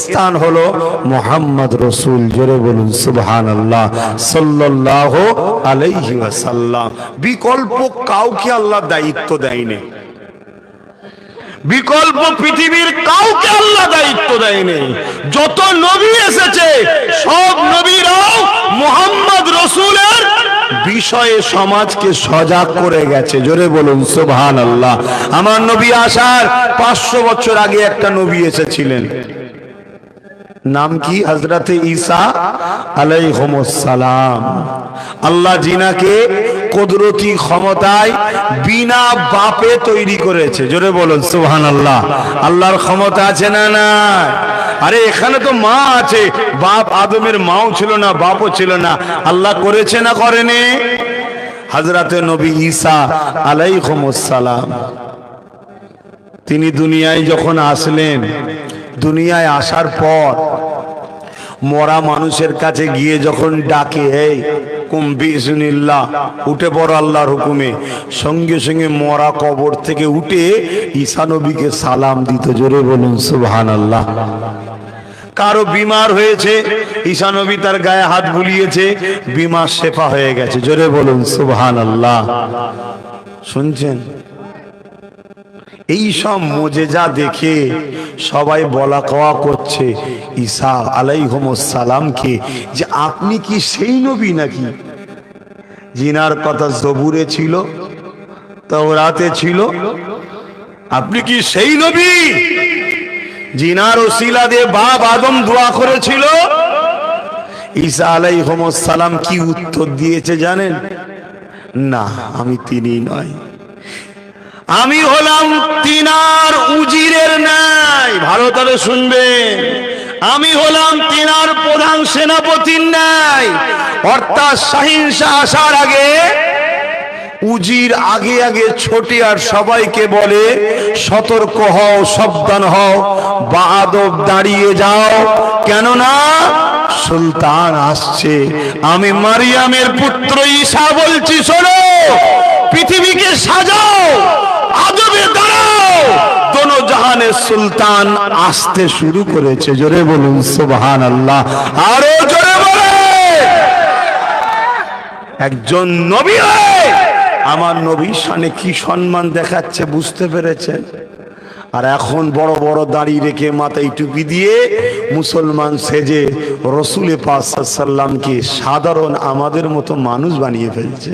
স্থান হলো মুহাম্মদ রাসূল। জোরে বলুন সুবহানাল্লাহ সাল্লাল্লাহু আলাইহি ওয়াসাল্লাম। বিকল্প কাউকে আল্লাহ দায়িত্ব দেয়নি, বিকল্প পৃথিবীর কাউকে আল্লাহ দায়িত্ব দেয়নি। যত নবী এসেছে সব নবীরাও মুহাম্মদ রাসূলের বিষয়ে সমাজকে সজাগ করে গেছে। জোরে বলুন সুবহানাল্লাহ। আমার নবী আসার 500 বছর আগে একটা নবী এসেছিলেন, নাম কি? হযরতে ঈসা আলাইহিস সালাম। আল্লাহ জিনাকে কুদরতি ক্ষমতায় বিনা বাপে তৈরি করেছে। জোরে বলুন সুবহানাল্লাহ। আল্লাহর ক্ষমতা আছে না না? আরে এখানে তো মা আছে, বাপ আদমের মাও ছিল না, বাপও ছিল না। আল্লাহ করেছে না করেনি? হযরতে নবী ঈসা আলাইহিস সালাম তিনি দুনিয়ায় যখন আসলেন, দুনিয়ায় আসার পর মরা মানুষের কাছে গিয়ে যখন ডাকে, এই কুম বিইজনিল্লাহ, উঠে পড়ো আল্লাহর হুকুমে, সঙ্গে সঙ্গে মরা কবর থেকে উঠে ঈসা নবীকে সালাম দিত। জোরে বলুন সুবহানাল্লাহ। কারো বিমার হয়েছে, ঈসা নবী তার গায়ে হাত বুলিয়েছে, বিমার শেফা হয়ে গেছে। জোরে বলুন সুবহানাল্লাহ। শুনছেন? এই সব মুজিজা দেখে সবাই বলা কওয়া করছে ঈসা আলাইহিস সালামকে, যে আপনি কি সেই নবী নাকি জিনার কথা জবুরে ছিল, তাওরাতে ছিল? আপনি কি সেই নবী জিনার ওসিলা দিয়ে বাপ আদম দোয়া করেছিল? ঈসা আলাইহিস সালাম কি উত্তর দিয়েছে জানেন? না, আমি তিনি নয়, আমি হলাম তিনার উজিরের ন্যায়। ভালো করে শুনবেন, আমি হলাম তিনার প্রধান সেনাপতির ন্যায়। অর্থাৎ শাহিন শাহ আসার আগে উজির আগে আগে ছোটে আর সবাইকে বলে সতর্ক হও, সাবধান হও, বাদব দাঁড়িয়ে যাও, কেননা সুলতান আসছে। আমি মারিয়ামের পুত্র ঈসা বলছি, শোনো, পৃথিবীকে সাজাও, আদবে দাঁড়াও, দোনো জাহানের সুলতান আসতে শুরু করেছে। জোরে বলুন সুবহানাল্লাহ, আরো জোরে বলে। একজন নবী হয়ে আমার নবীর শানে কি সম্মান দেখাচ্ছে, বুঝতে পেরেছেন? আর এখন বড় বড় দাড়ি রেখে মাথায় টুপি দিয়ে মুসলমান সেজে রসুল পাক সাল্লাল্লাহু আলাইহি সাল্লামকে সাধারণ আমাদের মতো মানুষ বানিয়ে ফেলছে।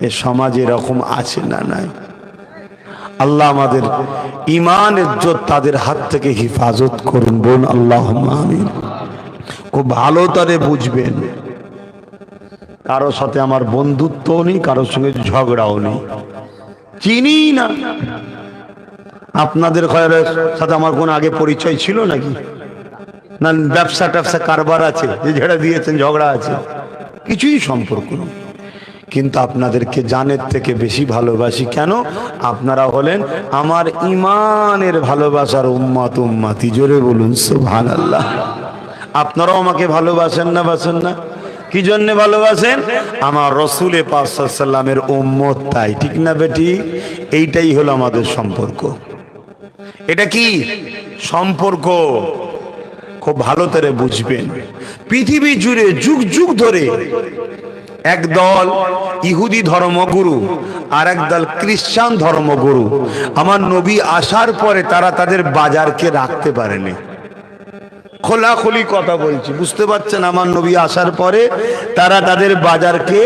এ সমাজে এরকম আছে না নাই? আল্লাহ আমাদের ঈমান ইজ্জত তাদের হাত থেকে হেফাজত করুন, বলুন আল্লাহুম্মা আমিন। খুব ভালো করে বুঝবেন, কারোর সাথে আমার বন্ধুত্বও নেই, কারোর সঙ্গে ঝগড়াও নেই, চিনি না। আপনাদের সাথে আমার কোন আগে পরিচয় ছিল নাকি? না ব্যবসা ট্যাবসা কারবার আছে যে ঝেড়ে দিয়েছেন, ঝগড়া আছে? কিছুই সম্পর্ক নেই। কিন্তু আপনাদেরকে জানের থেকে বেশি ভালোবাসি। কেন? আপনারা হলেন আমার ঈমানের ভালোবাসার উম্মত, উম্মতি। জোরে বলুন সুবহানাল্লাহ। আপনারাও আমাকে ভালোবাসেন না? বাসেন না? কি জন্য ভালোবাসেন? আমার রসুল পাক সাল্লাল্লাহু আলাইহি সাল্লামের উম্মত, তাই। ঠিক না বেটি? এইটাই হলো আমাদের সম্পর্ক। এটা কি সম্পর্ক? খুব ভালো করে বুঝবেন। পৃথিবী জুড়ে যুগ যুগ ধরে এক দল ইহুদি ধর্মগুরু আর এক দল খ্রিস্টান ধর্মগুরু আমার নবী আসার পরে তারা তাদের বাজারকে রাখতে পারেনি। খোলাখুলি কথা বলছি, বুঝতে পারছেন? আমার নবী আসার পরে তারা তাদের বাজারকে,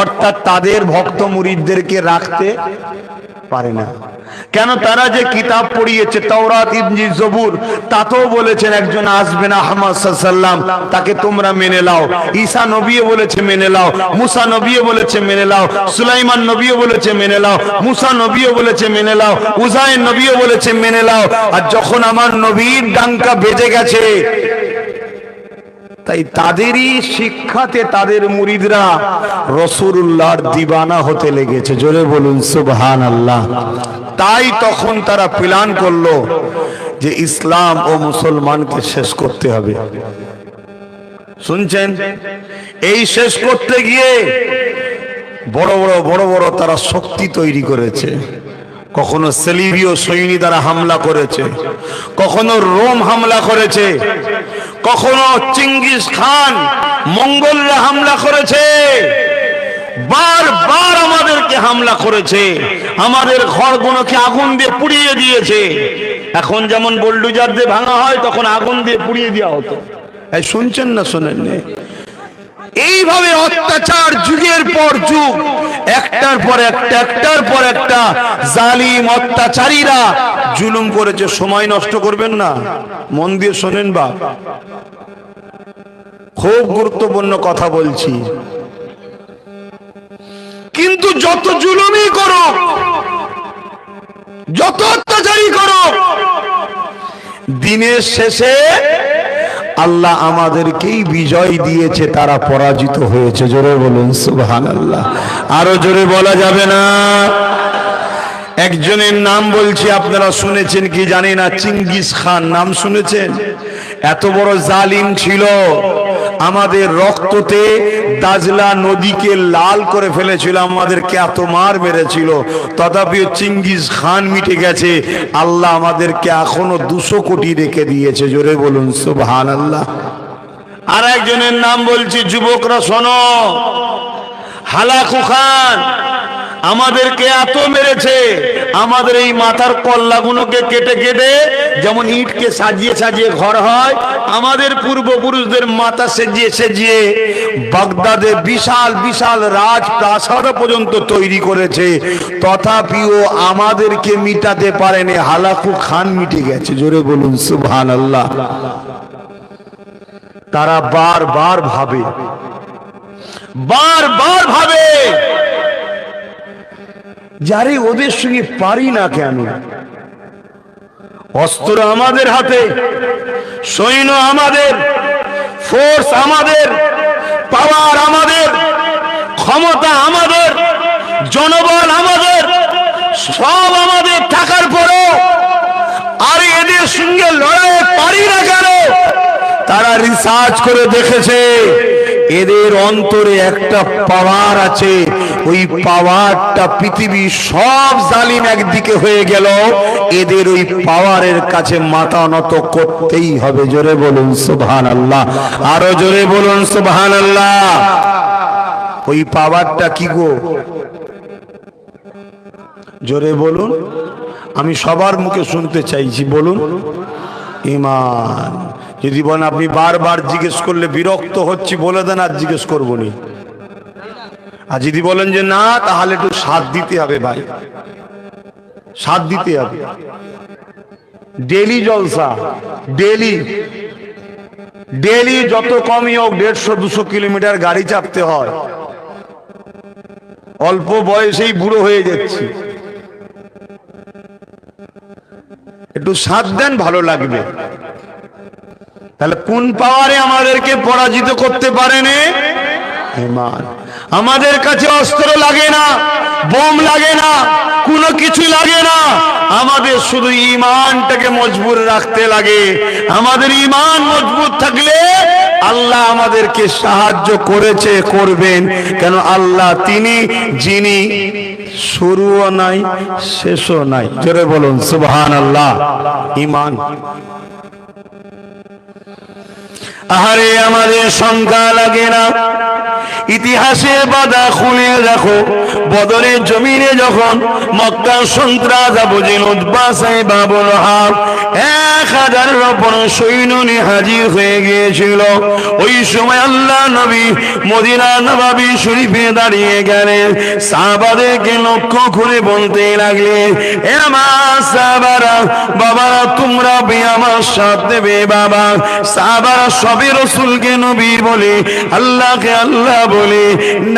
অর্থাৎ তাদের ভক্ত মুরিদদেরকে রাখতে পারে না। কেন? তারা যে কিতাব পড়িয়েছে তাওরাত, ইনজিল, জবুর, তাতেও বলেছেন একজন আসবেন আহমদ সাল্লাল্লাহু আলাইহি সাল্লাম, তাকে তোমরা মেনে নাও। ঈসা নবীও বলেছে মেনে নাও, মুসা নবীও বলেছে মেনে নাও, সুলাইমান নবীও বলেছে মেনে নাও, মুসা নবীও বলেছে মেনে নাও, উজাইর নবীও বলেছে মেনে নাও। আর যখন আমার নবীর ডাঙ্কা বেজে গেছে, তাই তাদেরই শিক্ষাতে তাদের মুরিদরা রাসূলুল্লাহর দিওয়ানা হতে লেগেছে। জোরে বলুন সুবহানাল্লাহ। তাই তখন তারা প্ল্যান করলো যে ইসলাম ও মুসলমানকে শেষ করতে হবে। শুনছেন? এই শেষ করতে গিয়ে বড় বড় তারা শক্তি তৈরি করেছে। কখনো সেলিবীয় সৈনী দ্বারা হামলা করেছে, কখনো রোম হামলা করেছে, কখনো চিঙ্গিস খান মঙ্গলরা হামলা করেছে। বারবার আমাদেরকে হামলা করেছে, আমাদের ঘরগুলোকে আগুন দিয়ে পুড়িয়ে দিয়েছে। এখন যেমন বুলডোজার দিয়ে ভাঙা হয়, তখন আগুন দিয়ে পুড়িয়ে দেওয়া হতো। এই শুনছেন না শোনেননি? এইভাবে অত্যাচার যুগের পর যুগ, একটার পর একটা, একটার পর একটা জালিম অত্যাচারীরা জুলুম করেছে। সময় নষ্ট করবেন না, মন দিয়ে শোনেন। বা খুব গুরুত্বপূর্ণ কথা বলছি। কিন্তু যত জুলুমই করো, যত অত্যাচারী করো, দিনের শেষে আল্লাহ আমাদেরকেই বিজয় দিয়েছে, তারা পরাজিত হয়েছে। জোরে বলুন সুবহানাল্লাহ। আরো জোরে বলা যাবে না? একজনের নাম বলছি, আপনারা শুনেছেন কি জানি না, চিঙ্গিস খান নাম শুনেছেন? এত বড় জালিম ছিল, আমাদের রক্ততে দাজলা নদীকে লাল করে ফেলেছিল, আমাদেরকে এত মার মেরেছিল, তথাপিও চিঙ্গিস খান মিটে গেছে। আল্লাহ আমাদেরকে এখনো 200 কোটি রেখে দিয়েছে। জোরে বলুন সুবহানাল্লাহ। আর একজনের নাম বলছি, যুবকরা শোনো, হালাকু খান আমাদেরকে এত মেরেছে, আমাদের এই মাথার কল্লাগুলোকে কেটে কেটে, যেমন ইটকে সাজিয়ে সাজিয়ে ঘর হয়, আমাদের পূর্বপুরুষদের মাথা সেজিয়ে সেজিয়ে বাগদাদে বিশাল বিশাল রাজপ্রাসাদ পর্যন্ত তৈরি করেছে, তথাপিও আমাদেরকে মিটাতে পারেনি। হালাকু খান মিটে গেছে। জোরে বলুন সুবহানাল্লাহ। তারা বারবার ভাবে, বারবার ভাবে, যারে ওদের সঙ্গে পারি না কেন? অস্ত্র আমাদের হাতে, সৈন্য আমাদের, ফোর্স আমাদের, পাওয়ার আমাদের, ক্ষমতা আমাদের, জনবল আমাদের, সব আমাদের থাকার পরও আর এদের সঙ্গে লড়াই পারি না কেন? তারা রিসার্চ করে দেখেছে এদের অন্তরে একটা পাওয়ার আছে, ওই পাওয়ারটা পৃথিবীর সব জালিম একদিকে হয়ে গেল, এদের ওই পাওয়ারের কাছে মাথা নত করতেই হবে। জোরে বলুন সুবহানাল্লাহ, আরো জোরে বলুন সুবহানাল্লাহ। ওই পাওয়ারটা কি গো? জোরে বলুন, আমি সবার মুখে শুনতে চাইছি, বলুন। ঈমান। যদি বলেন আপনি বারবার জিজ্ঞেস করলে বিরক্ত হচ্ছি, বলে দেন আর জিজ্ঞেস করবো নি। আর যদি বলেন যে না, তাহলে একটু সাথ দিতে হবে ভাই, সাথ দিতে হবে। ডেলি জলসা, ডেলি ডেলি যত কমই হোক 150-200 কিলোমিটার গাড়ি চাপতে হয়। অল্প বয়সেই বুড়ো হয়ে যাচ্ছি, একটু সাথ দেন, ভালো লাগবে। তাহলে কোন পাওয়ারে আমাদেরকে পরাজিত করতে পারেনি? ঈমান। আমাদের কাছে অস্ত্র লাগে না, বোম লাগে না, কোনো কিছু লাগে না, আমাদের শুধু ঈমানটাকে মজবুত রাখতে লাগে। আমাদের ঈমান মজবুত থাকলে আল্লাহ আমাদেরকে সাহায্য করেছে, করবেন। কেন? আল্লাহ তিনি যিনি শুরুও নাই শেষও নাই। জোরে বলুন সুবহানাল্লাহ। ঈমান। আহারে আমাদের সংখ্যা লাগে না, ইতিহাসের বাদা খুলে দেখো, বদরের জমিনে যখন মক্কা সন্ত্রাস আবু জেহেল উতবা সাইবা আবু লাহাব 1000 রপণ সৈন্য নিয়ে হাজির হয়ে গিয়েছিল। ওই সময় আল্লাহ নবী মদিনা নববী শরীফে দাঁড়িয়ে গেলেন, সাহাবাদেরকে লক্ষ্য করে বলতে লাগলেন, এ আমার সাহাবারা, বাবারা তোমরা বে আমার সাথ দেবে। বাবা সাহাবারা সবে রাসূলকে নবী বলে, আল্লাহকে আল্লাহ বলে,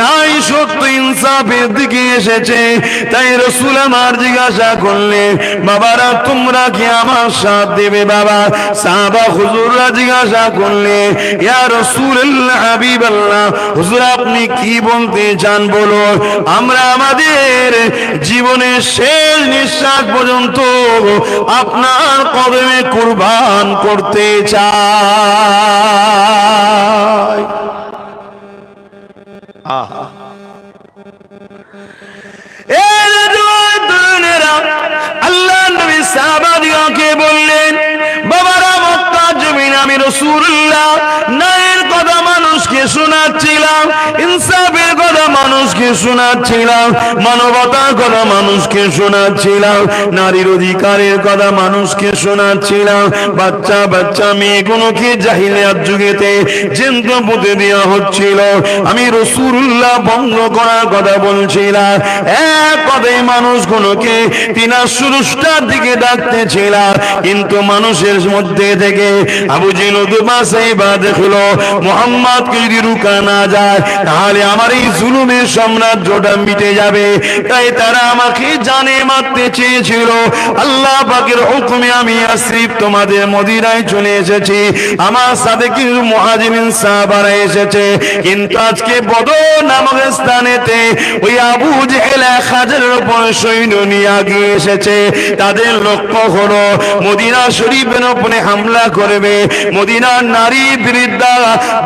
নাই সত্য ইনসাফের দিকে এসেছে। তাই রাসূল আমার জিজ্ঞাসা করলেন, বাবারা তোমরা কি আমার সাথ দেবে? বাবা সাহাবা হুজুররা জিজ্ঞাসা করলেন, ইয়া রাসূলুল্লাহ, হাবিবাল্লাহ, হুজুর আপনি কি বলতে চান বলুন। আমরা আমাদের জীবনের শেষ নিঃশ্বাস পর্যন্ত আপনার কদমে কুরবান করতে চাই। আহা, আল্লাহ নবী সাহাবাদিগণকে বললেন, বাবারা মক্কার জমিনে আমি রাসূলুল্লাহ ন্যায়ের কথা মানুষকে শোনাচ্ছিলাম, ইনসাফের কথা মানুষকে শোনাচ্ছিলাম, মানবতার কথা মানুষকে শোনাচ্ছিলাম, নারীর অধিকারের কথা মানুষকে শোনাচ্ছিলাম। বাচ্চা বাচ্চা মেয়েগুলোকে জাহিলিয়াত যুগেতে জ্যান্ত পুঁতে দেওয়া হচ্ছিল, আমি রাসূলুল্লাহ বন্ধ করার কথা বলছিলাম। এক কথায় মানুষগুলোকে তিনার সুরুষ্টার দিকে ডাকতেছিলাম, কিন্তু মানুষের মধ্যে থেকে আবু জেহেল উতবা সাইবা দেখলো মুহাম্মদকে যদি রুকা না যায়, তাহলে আমার এই জুলুমের সামনে গুনাহটা মিটে যাবে, তাই তারা আমাকে জানে মারতে চেয়েছিল। আল্লাহ পাকের হুকুমে আমি ইয়াসরিব তোমাদের মদিনায় চলে এসেছি, আমার সাথে কিছু মুহাজিরিন সাহাবারা এসেছে। কিন্তু আজকে বদর নামক স্থানেতে ওই আবু জেহেল 1000-এর উপর সৈন্য নিয়ে গিয়ে এসেছে। তাদের লক্ষ্য হলো মদিনা শরীফের উপরে হামলা করবে, মদিনার নারী বৃদ্ধা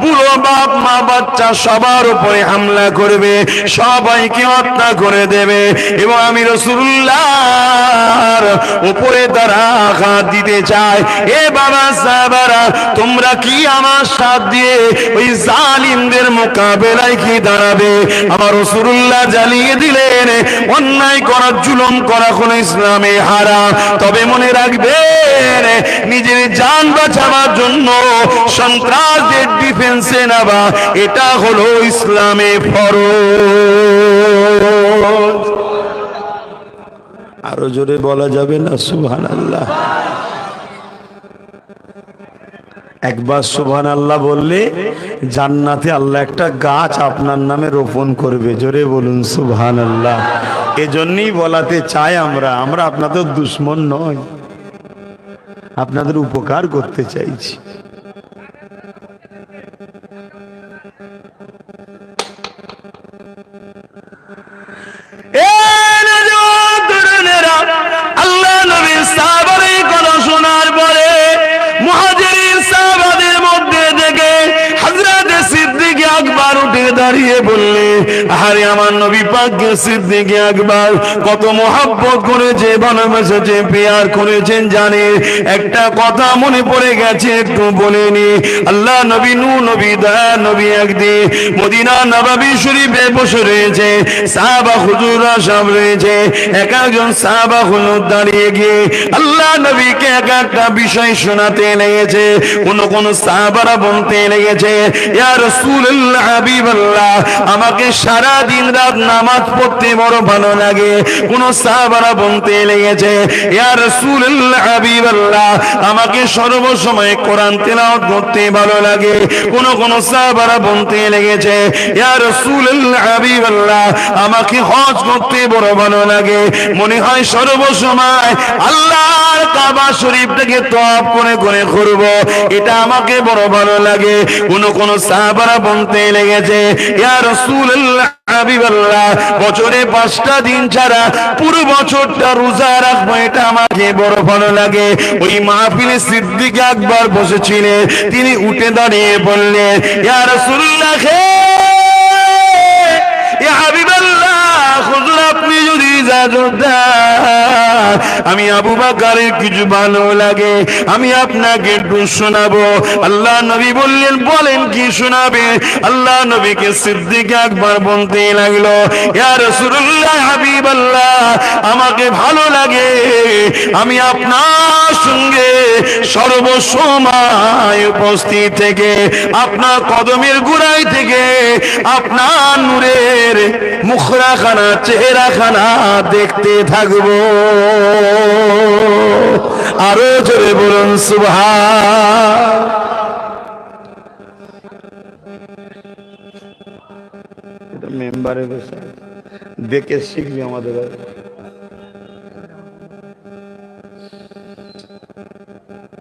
বুড়ো বাপ মা বাচ্চা সবার উপরে হামলা করবে, সবাইকে হত্যা করে দেবে। এবং আমি রাসূলুল্লাহর উপরে তারা আঘাত দিতে চায়। এ বাবা সাহাবারা, তোমরা কি আমার সাথ দিয়ে ওই জালিমদের মোকাবেলায় কি দাঁড়াবে? আমার রাসূলুল্লাহ জ্বালিয়ে দিলেন, অন্যায় করা জুলুম করা কোন ইসলামে হারাম। তবে মনে রাখবেন, নিজের জান বাঁচাবার জন্য সন্ত্রাসদের ডিফেন্সে নেওয়া, এটা হলো ইসলামে ফরজ। আরো জোরে বলা যাবে না সুবহানাল্লাহ? একবার সুবহানাল্লাহ বললে জান্নাতে আল্লাহ একটা গাছ আপনার নামে রোপণ করবে। জোরে বলুন সুবহানাল্লাহ। এজন্যই বলাতে চাই, আমরা আপনাদের দুশমন নয়, আপনাদের উপকার করতে চাইছি। আল্লাহ নবীর সাহাবাদের কথা শোনার পরে মুহাজিরিন সাহাবাদের মধ্যে থেকে হযরত সিদ্দিক আকবর উঠে দাঁড়িয়ে বললে, আরে আমার নবী পাক সিদ্দিক আকবর কত মহব্বত করেছে, ভালোবেসেছে, প্যার করেছেন জানে। একটা কথা মনে পড়ে গেছে, একটু বলেনি। আল্লাহ নবী নবী দয়া নবী একদিন মদিনা নববী শরীফে বসে রয়েছে, সাহাবা হুজুররা সব রয়েছে। একজন সাহাবা হুজুর দাঁড়িয়ে গিয়ে আল্লাহ নবীকে একটা বিষয় শোনাতে লেগেছে। কোন সাহাবারা বলতে লেগেছে, ইয়া রাসূলুল্লাহ হাবিবাল্লাহ, আমাকে সারা দিন রাত নামাজ পড়তে বড় ভালো লাগে। কোন সাহাবারা বলতে লেগেছে, ইয়া রাসূলুল্লাহ হাবিবাল্লাহ, আমাকে সর্বসময় কোরআন তেলাওয়াত করতে ভালো লাগে। কোন সাহাবারা বলতে লেগেছে, ইয়া রাসূলুল্লাহ হাবিবাল্লাহ, আমাকে হজ করতে বড় ভালো লাগে। মনে হয় সর্বসময় আল্লাহর কাবা শরীফটাকে তওয়াফ করে করে ঘুরব, এটা আমাকে বড় ভালো লাগে। কোন সাহাবারা বলতে লেগেছে, ইয়া রাসূলুল্লাহ হাবিবাল্লাহ, বছরে 5টা দিন ছাড়া পুরো বছরটা রোজা রাখবো, এটা আমাকে বড় ভালো লাগে। ওই মাহফিলে সিদ্দিক আকবর বসেছিলেন, তিনি উঠে দাঁড়িয়ে বললেন, ইয়া রাসূলুল্লাহ, ইয়া হাবিবাল্লাহ, হুজুর আপনি যদি ইজাজত দেন, আমি আবু বকরের কিছু ভালো লাগে, আমি আপনাকে একটু শোনাবো। আল্লাহ নবী বললেন, বলেন কি শোনাবে? আল্লাহ নবীকে সিদ্দিক আকবর বলতে লাগলো, ইয়া রাসূলুল্লাহ হাবিবাল্লাহ, আমাকে ভালো লাগে আমি আপনার সঙ্গে সর্বসময় উপস্থিত থেকে, আপনার কদমের গোড়ায় থেকে আপনার নূরের মুখরাখানা চেহারাখানা দেখতে থাকবো। আরো জোরে বলুন সুবহান। এটা মেম্বারে বসে দেখে শিখবি আমাদের।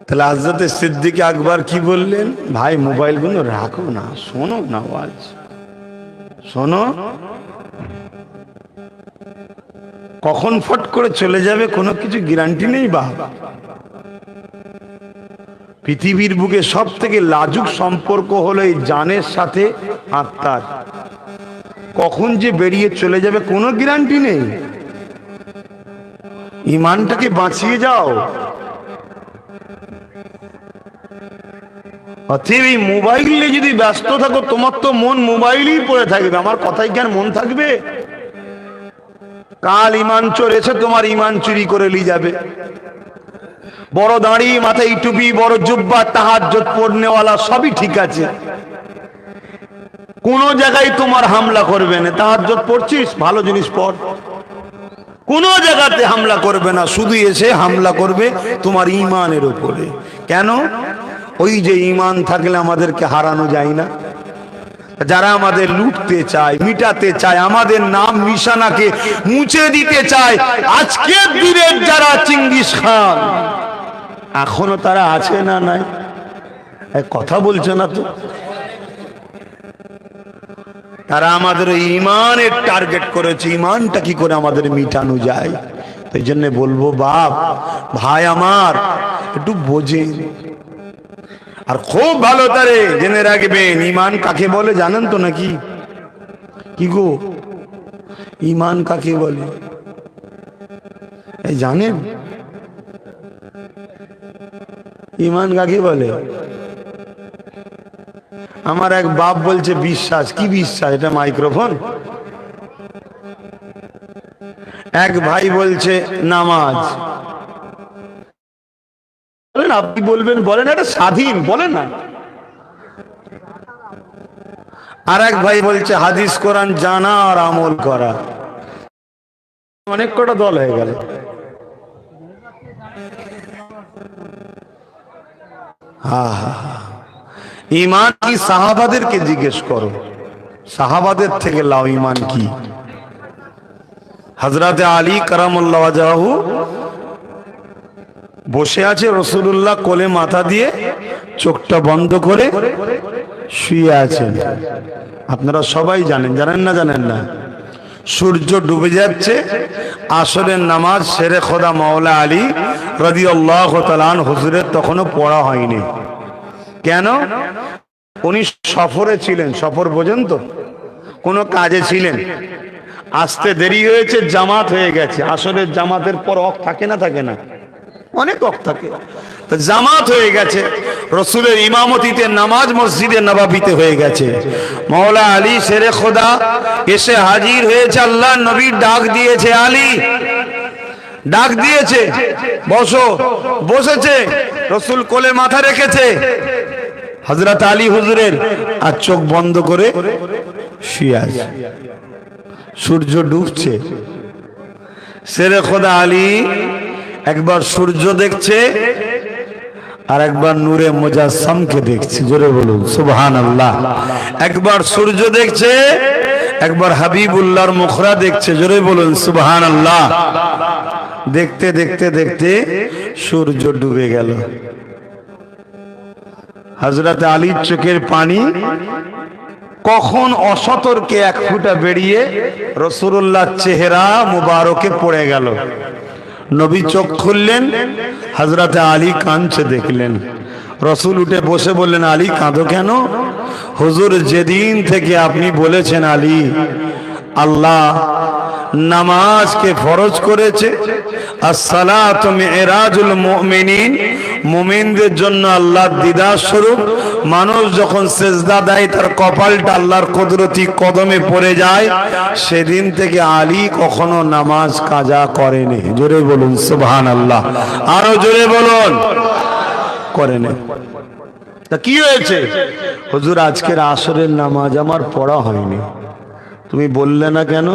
তাহলে হযরত সিদ্দিক আকবর কি বললেন, ভাই মোবাইল গুলো রাখো না, শোনো না আওয়াজ, শোনো। কখন ফট করে চলে যাবে কোনো কিছু গ্যারান্টি নেই। বাবা, পৃথিবীর বুকে সব থেকে লাজুক সম্পর্ক হলো এই জানের সাথে আত্মার। কখন যে বেরিয়ে চলে যাবে কোনো গ্যারান্টি নেই। ঈমানটাকে বাঁচিয়ে যাও। অতএব এই মোবাইলে যদি ব্যস্ত থাকো, তোমার তো মন মোবাইলেই পড়ে থাকবে। আমার কথাই কি আর মন থাকবে? কাল ঈমান চোর এসে তোমার ঈমান চুরি করে নিয়ে যাবে। বড় দাড়ি, মাথায় টুপি, বড় জুব্বা, তাহাজ্জুদ পড়নেওয়ালা সবই ঠিক আছে, কোন জায়গায় তোমার হামলা করবে না। তাহাজ্জুদ পড়ছিস, ভালো জিনিস পড়, কোন জায়গাতে হামলা করবে না। শুধু এসে হামলা করবে তোমার ঈমানের উপরে। কেন? ওই যে ঈমান থাকলে আমাদেরকে হারানো যায় না। যারা আমাদের লুটতে চায়, মিটাতে চায়, আমাদের নাম নিশানাকে মুছে দিতে চায়, আজকের দিনের যারা চেঙ্গিস খান, এখনো তারা আছে না নাই? কথা বলছে না তো। তারা আমাদের ইমানের টার্গেট করেছে, ইমানটা কি করে আমাদের মিটানো যায়। এই জন্য বলবো, বাপ ভাই আমার একটু বোঝেন, আর খুব ভালো তারে জেনে রাখবেন ইমান কাকে বলে। জানেন তো নাকি? কি গো, ইমান কাকে বলে এই জানেন? ইমান কাকে বলে? আমার এক বাপ বলছে বিশ্বাস। কি বিশ্বাস? এটা মাইক্রোফোন। এক ভাই বলছে নামাজ। বলেন, আপনি বলবেন, বলেন, এটা স্বাধীন, বলেন না। আর এক ভাই বলছে হাদিস কোরআন জানা আর আমল করা। অনেক কটা দল হয়ে গেল। ইমান কি সাহাবাদেরকে জিজ্ঞেস করো, সাহাবাদের থেকে লাও ইমান কি। হযরত আলী কারামাল্লাহু ওয়াজহু বসে আছে, রাসূলুল্লাহ কোলে মাথা দিয়ে চোখটা বন্ধ করে শুয়ে আছেন। আপনারা সবাই জানেন, জানেন না? জানেন না? সূর্য ডুবে যাচ্ছে, আসরের নামাজ শেরে খোদা মাওলা আলী রাদিয়াল্লাহু তাআলা আনহু হুজুরের তখনও পড়া হয়নি। কেন? উনি সফরে ছিলেন। সফর পর্যন্ত কোনো কাজে ছিলেন, আসতে দেরি হয়েছে, জামাত হয়ে গেছে। আসরের জামাতের পর অক থাকে না? থাকে না? অনেক অক থাকে। তো জামাত হয়ে গেছে, রসুলের ইমামতিতে নামাজ মসজিদে নববীতে হয়ে গেছে। মাওলা আলী শেরে খোদা এসে হাজির হয়েছে। আল্লাহ নবী ডাক দিয়েছে, আলী ডাক দিয়েছে, বসো। বসেছে, রসুল কোলে মাথা রেখেছে হযরত আলী হুজুরের, আর চোখ বন্ধ করে শুয়ে আছে। সূর্য ডুবছে। শেরে খোদা আলী একবার সূর্য দেখছে, আর একবার নূরে মুজাসসামকে দেখছে। জোরে বলুন সুবহানাল্লাহ। একবার সূর্য দেখছে, একবার হাবিবুল্লাহর মুখরা দেখছে। জোরে বলুন সুবহানাল্লাহ। দেখতে দেখতে দেখতে সূর্য ডুবে গেল। হযরত আলীর চোখের পানি কখন অসতর্কে এক ফুটা বেরিয়ে রাসূলুল্লাহর চেহারা মুবারকে পড়ে গেল। নবী চোখ খুললেন, হযরত আলী কাঁদছে দেখলেন। রসুল উঠে বসে বললেন, আলী কাঁদো কেন? হুজুর, যেদিন থেকে আপনি বলেছেন আলী আল্লাহ নামাজকে ফরজ করেছে, as-salatu mi'rajul mu'minin, মুমিনদের জন্য আল্লাহর দিদার স্বরূপ, মানুষ যখন সেজদা দেয় তার কপালটা আল্লাহর কুদরতি কদমে পড়ে যায়, সেদিন থেকে আলী কখনো নামাজ কাজা করেনি। জোরে বলুন সুবহানাল্লাহ। আরো জোরে বলুন, করেনি। তা কি হয়েছে? হুজুর, আজকের আসরের নামাজ আমার পড়া হয়নি। তুমি বললে না কেন?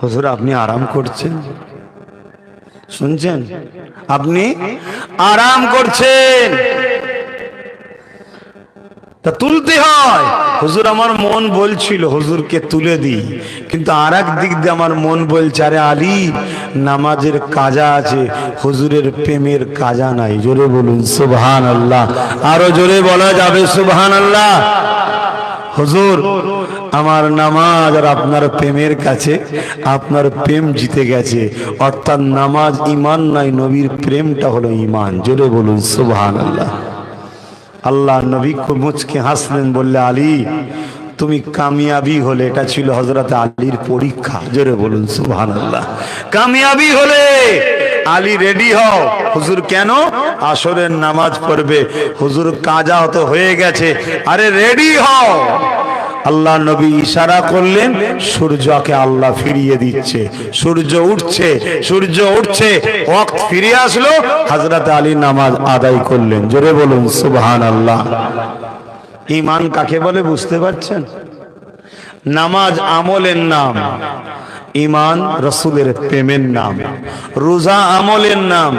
হুজুর, আপনি আরাম করছেন। শুনছেন? আপনি আরাম করছেন, তা তুলতে হয়। হুজুর, আমার মন বলছিল হুজুরকে তুলে দিই, কিন্তু আর এক দিক দিয়ে আমার মন বলছে, আরে আলী নামাজের কাজা আছে, হুজুরের প্রেমের কাজা নাই। জোরে বলুন সুবহানাল্লাহ। আরো জোরে বলা যাবে সুবহানাল্লাহ। হুজুর, আমার নামাজ আর আপনার প্রেমের কাছে আপনার প্রেম জিতে গেছে, অর্থাৎ নামাজ ইমান নাই, নবীর প্রেমটা হলো ইমান। জোরে বলুন সুবহানাল্লাহ। আল্লাহ নবী মুচকে হাসলেন, বললে, আলী তুমি কামিয়াবি হলে। এটা ছিল হযরত আলীর পরীক্ষা। জোরে বলুন সুবহানাল্লাহ। কামিয়াবি হলে আলী রেডি হও। হুজুর, কেন? আসরের নামাজ পড়বে। হুজুর, কাজা তো হয়ে গেছে। আরে রেডি হও। আল্লাহ নবী ইশারা করলেন, সূর্যকে আল্লাহ ফিরিয়ে দিচ্ছে। সূর্য উঠছে, সূর্য উঠছে, ওয়াক্ত ফিরে আসলো। হযরত আলী নামাজ আদায় করলেন। জোরে বলুন সুবহানাল্লাহ। ঈমান কাকে বলে বুঝতে পারছেন? নামাজ আমলের নাম, ঈমান রাসূলের প্রেমের নাম। রোজা আমলের নাম,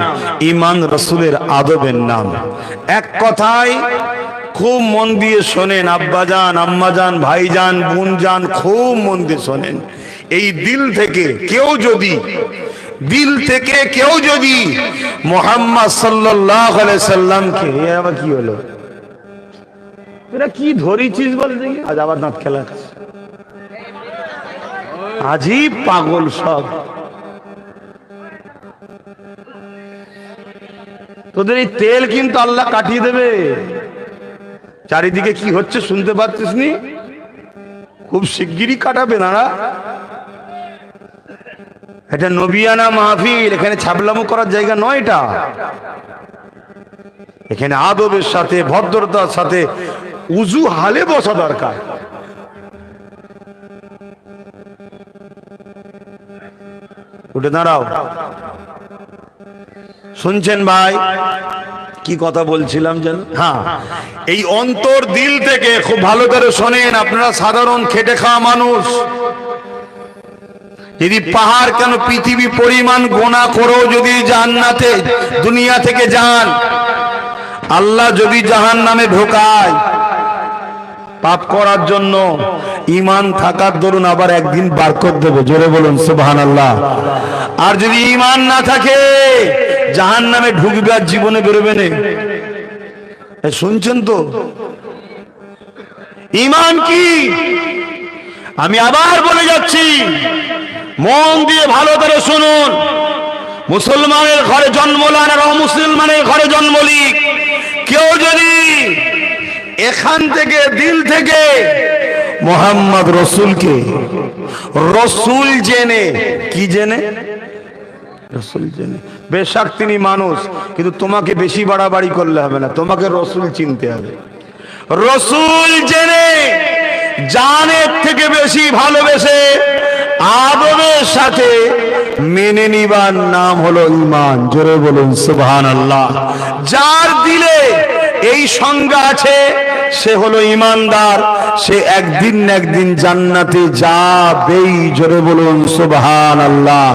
ঈমান রাসূলের আদবের নাম। এক কথায় খুব মন দিয়ে শোনেন, আব্বাজান, আম্মাজান, ভাইজান, বোনজান, খুব মন দিয়ে শোনেন। এই দিল থেকে কেউ যদি মুহাম্মদ সাল্লাল্লাহু আলাইহি সাল্লামকে, আবার কি হলো, এরা কি ধরেছিস বল দেখি, আজ আবার দাঁত খেলা, আজীব পাগল সব। তোদের এই তেল কিন্তু আল্লাহ কাটিয়ে দেবে। চারিদিকে কি হচ্ছে শুনতে পাচ্ছিস নি? খুব শিগগিরই কাটাবে না। এটা নবিয়ানা মাহফিল, এখানে ছাবলামো করার জায়গা নয়। এটা এখানে আদবের সাথে, ভদ্রতার সাথে উজু হালে বসা দরকার। উঠে দাঁড়াও। শুনছেন ভাই কি কথা বলছিলাম যেন? হ্যাঁ, এই অন্তর দিল থেকে খুব ভালো করে শোনেন। আপনারা সাধারণ খেটে খাওয়া মানুষ, যদি পাহাড় কেন পৃথিবী পরিমাণ গোনা করেও যদি জান্নাতে দুনিয়া থেকে যান, আল্লাহ যদি জাহান্নামে ঢোকায় পাপ করার জন্য, ঈমান থাকার দরুন আবার একদিন বার করে দেবে। জোরে বলুন সুবহানাল্লাহ। আর যদি ঈমান না থাকে জাহান্নামে ঢুকবে, আর জীবনে বেরোবে না। শুনছেন তো? ঈমান কি? আমি আবার বলে যাচ্ছি, মন দিয়ে ভালো করে শুনুন। মুসলমানের ঘরে জন্ম নেন আর অমুসলমানের ঘরে জন্ম নিক, কেউ যদি এখান থেকে দিল থেকে মুহাম্মদ রসুলকে রসুল জেনে, কি জেনে? রসুল জেনে। বেশক তিনি মানুষ, কিন্তু তোমাকে বেশি বাড়াবাড়ি করলে হবে না, তোমাকে রসুল চিনতে হবে। রসুল জেনে জানের থেকে বেশি ভালোবেসে আদবের সাথে মেনে নিবার নাম হলো ঈমান। জোরে বলুন সুবহানাল্লাহ। যার দিলে এই সংজ্ঞা আছে সে হলো ঈমানদার, সে একদিন না একদিন জান্নাতে যাবেই। জোরে বলুন সুবহানাল্লাহ।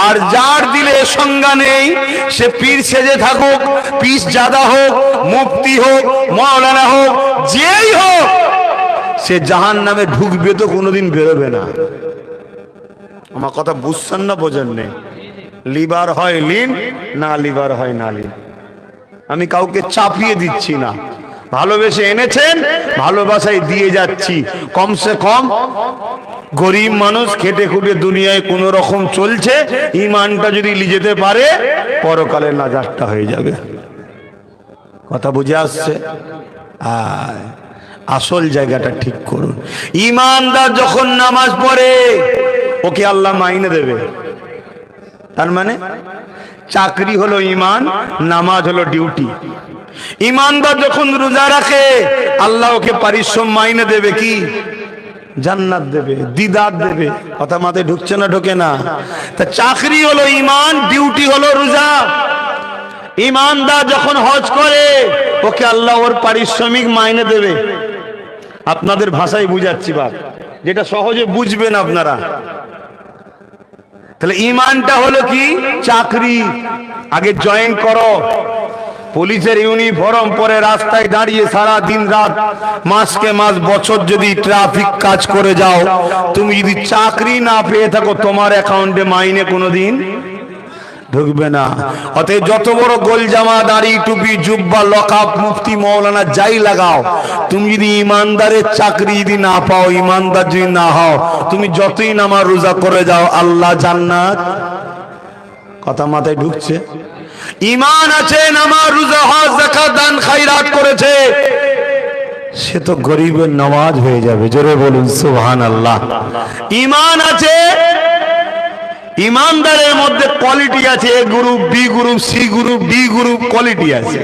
আর যার দিলে সংজ্ঞা নেই, সে পীর সেজে থাকুক, পীর জাদা হোক, মুফতি হোক, মাওলানা হোক, যেই হোক, সে জাহান্নামে ঢুকবে তো কোনোদিন বেরোবে না। আমার কথা বুঝছেন না? বোঝেন নেই? লিভার হয় লিন, না লিভার হয় না লিন। আমি কাউকে চাপিয়ে দিচ্ছি না, ভালোবেসে এনেছেন, ভালোবাসায় দিয়ে যাচ্ছি। কমসে কম গরিব মানুষ খেটে খুটে দুনিয়ায় কোন রকম চলছে, ঈমানটা যদি লিজেতে পারে পরকালে নাজাতটা হয়ে যাবে। কথা বুঝে আসছে? আসল জায়গাটা ঠিক করুন। ঈমানদার যখন নামাজ পড়ে ওকে আল্লাহ মাইনে দেবে। তার মানে চাকরি হলো ঈমান, নামাজ হলো ডিউটি। ঈমানদার যখন রোজা রাখে আল্লাহ ওকে পারিশ্রম মাইনে দেবে, কি? জান্নাত দেবে, দিদার দেবে। কথা মাথায় ঢুকছে না? ঢোকে না? তা চাকরি হলো ঈমান, ডিউটি হলো রোজা। ঈমানদার যখন হজ করে ওকে আল্লাহ ওর পারিশ্রমিক মাইনে দেবে। আপনাদের ভাষায় বুঝাচ্ছি বাপ, যেটা সহজে বুঝবেন আপনারা। তাহলে ঈমানটা হলো কি? চাকরি। আগে জয়েন করো, পুলিশের ইউনিফর্ম পরে রাস্তায় দাঁড়িয়ে সারা দিন রাত, মাসকে মাস, বছর যদি ট্রাফিক কাজ করে যাও, তুমি যদি চাকরি না পেয়ে থাকো তোমার অ্যাকাউন্টে মাইনে কোনোদিন ঢুকবে না। অতএব যত বড় গোল জামা, দাড়ি, টুপি, জুব্বা, লকাপ, মুফতি, মৌলানা যাই লাগাও, তুমি যদি ঈমানদারের চাকরি যদি না পাও, ঈমানদার যদি না হও, তুমি যতই নামাজ রোজা করে যাও, আল্লাহ জান্নাত। কথা মাথায় ঢুকছে? ঈমান আছে, নামাজ রোজা হজ যাকাত দান খায়রাত করেছে, সে তো গরিবের নওয়াজ হয়ে যাবে। জোরে বলুন সুবহানাল্লাহ। ঈমান আছে, ঈমানদারের মধ্যে কোয়ালিটি আছে, A group, B group, C group, D group, quality আছে।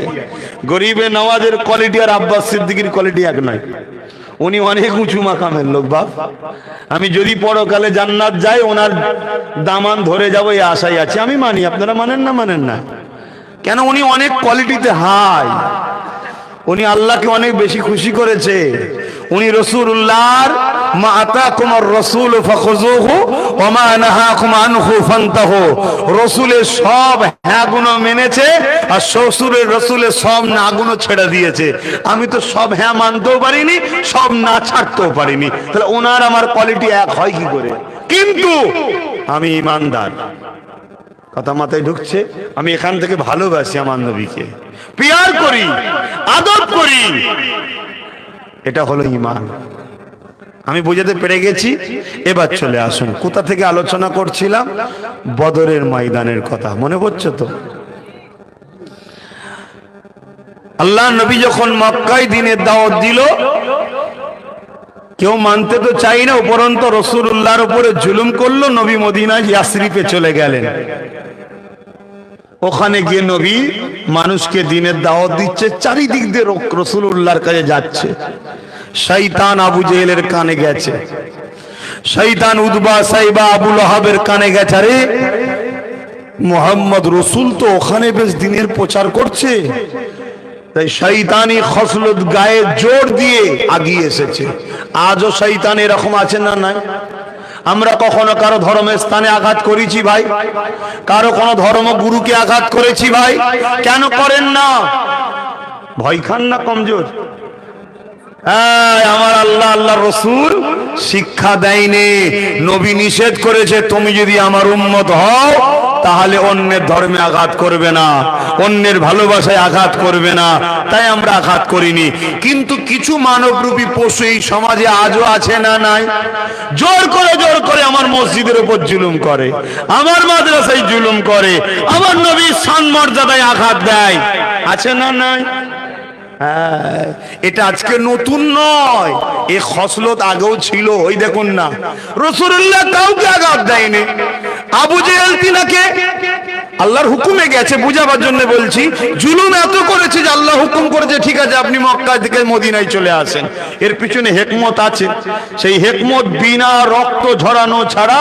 গরিবের নওয়াজের কোয়ালিটি আর আব্বাস সিদ্দিকীর কোয়ালিটি এক নয়। উনি অনেক উঁচু মাকামের লোক বাপ। আমি যদি পরকালে জান্নাত যাই ওনার দামান ধরে যাবো এই আশাই আছে। আমি মানি, আপনারা মানেন না? মানেন না কেন? উনি অনেক কোয়ালিটিতে হাই, উনি আল্লাহকে অনেক বেশি খুশি করেছে। উনি রাসূলুল্লাহর মা আতাকুমুর রাসূল ফাখুযুহু ওয়া মা নাহাকুম আনহু ফান্তাহু, রাসূলের সব হ্যাঁ গুণ মেনেছে আর শ্বশুরের রাসূলের সব না গুণ ছেড়ে দিয়েছে। আমি তো সব হ্যাঁ মানতেও পারিনি, সব না ছাড়তেও পারিনি, তাহলে ওনার আমার কোয়ালিটি এক হয় কি করে? কিন্তু আমি ঈমানদার, কথা মাথায় ঢুকছে? আমি এখান থেকে ভালোবাসি আমার নবীকে, পিয়ার করি, আদর করি, এটা হলো ঈমান। আমি বুঝাতে পেরে গেছি। এবার চলে আসুন, কোথা থেকে আলোচনা করছিলাম? বদরের ময়দানের কথা মনে পড়ছে তো? আল্লাহ নবী যখন মক্কায় দ্বীনের দাওয়াত দিল, কেউ মানতে তো চাই না, উপরন্ত রাসূলুল্লাহর উপরে জুলুম করলো। নবী মদিনায় ইয়াসরিফে চলে গেলেন। ওখানে গিয়ে নবী মানুষকে দ্বীনের দাওয়াত দিচ্ছে, চারিদিক দিয়ে রাসূলুল্লাহর কাছে যাচ্ছে। শয়তান আবু জেহেলের কানে গেছে, শয়তান উতবা সাইবা আবু লাহাবের কানে গেছে, আরে মুহাম্মদ রাসূল তো ওখানে বেশ দ্বীনের প্রচার করছে। তাই শয়তানি খসলত গায়ে জোর দিয়ে আগিয়ে এসেছে। আজও শয়তান এরকম আছে না নাই? আমরা কখনো কারো ধর্মের স্থানে আঘাত করেছি ভাই? কারো কোনো ধর্মগুরুকে আঘাত করেছি ভাই? কেন করেন না? ভয় খান না কমজোর? আমার আল্লাহ আল্লাহ রসুল শিক্ষা দেয়নি, নবী নিষেধ করেছে, তুমি যদি আমার উম্মত হও তাহলে অন্যের ধর্মে আঘাত করবে না, অন্যের ভালোবাসায় আঘাত করবে না। তাই আমরা আঘাত করিনি। কিন্তু কিছু মানবরূপী পশু এই সমাজে আজও আছে না নাই? জোর করে আমার মসজিদের উপর জুলুম করে, আমার মাদ্রাসায় জুলুম করে, আমার নবীর সম্মান মর্যাদায় আঘাত দেয়, আছে না নাই? এটা আজকে নতুন নয়, এই খসলত আগেও ছিল। ওই দেখুন না, রাসূলুল্লাহ কাউকে আঘাত দেয়নি। আবু জেহেল তিনাকে আল্লাহর হুকুমে গেছে, বুঝাবার জন্য বলছি, জুলুম এত করেছে যে আল্লাহ হুকুম করেছে ঠিক আছে আপনি মক্কা থেকে মদিনায় চলে আসেন। এর পিছনে হিকমত আছে। সেই হিকমত বিনা রক্ত ঝরানো ছাড়া,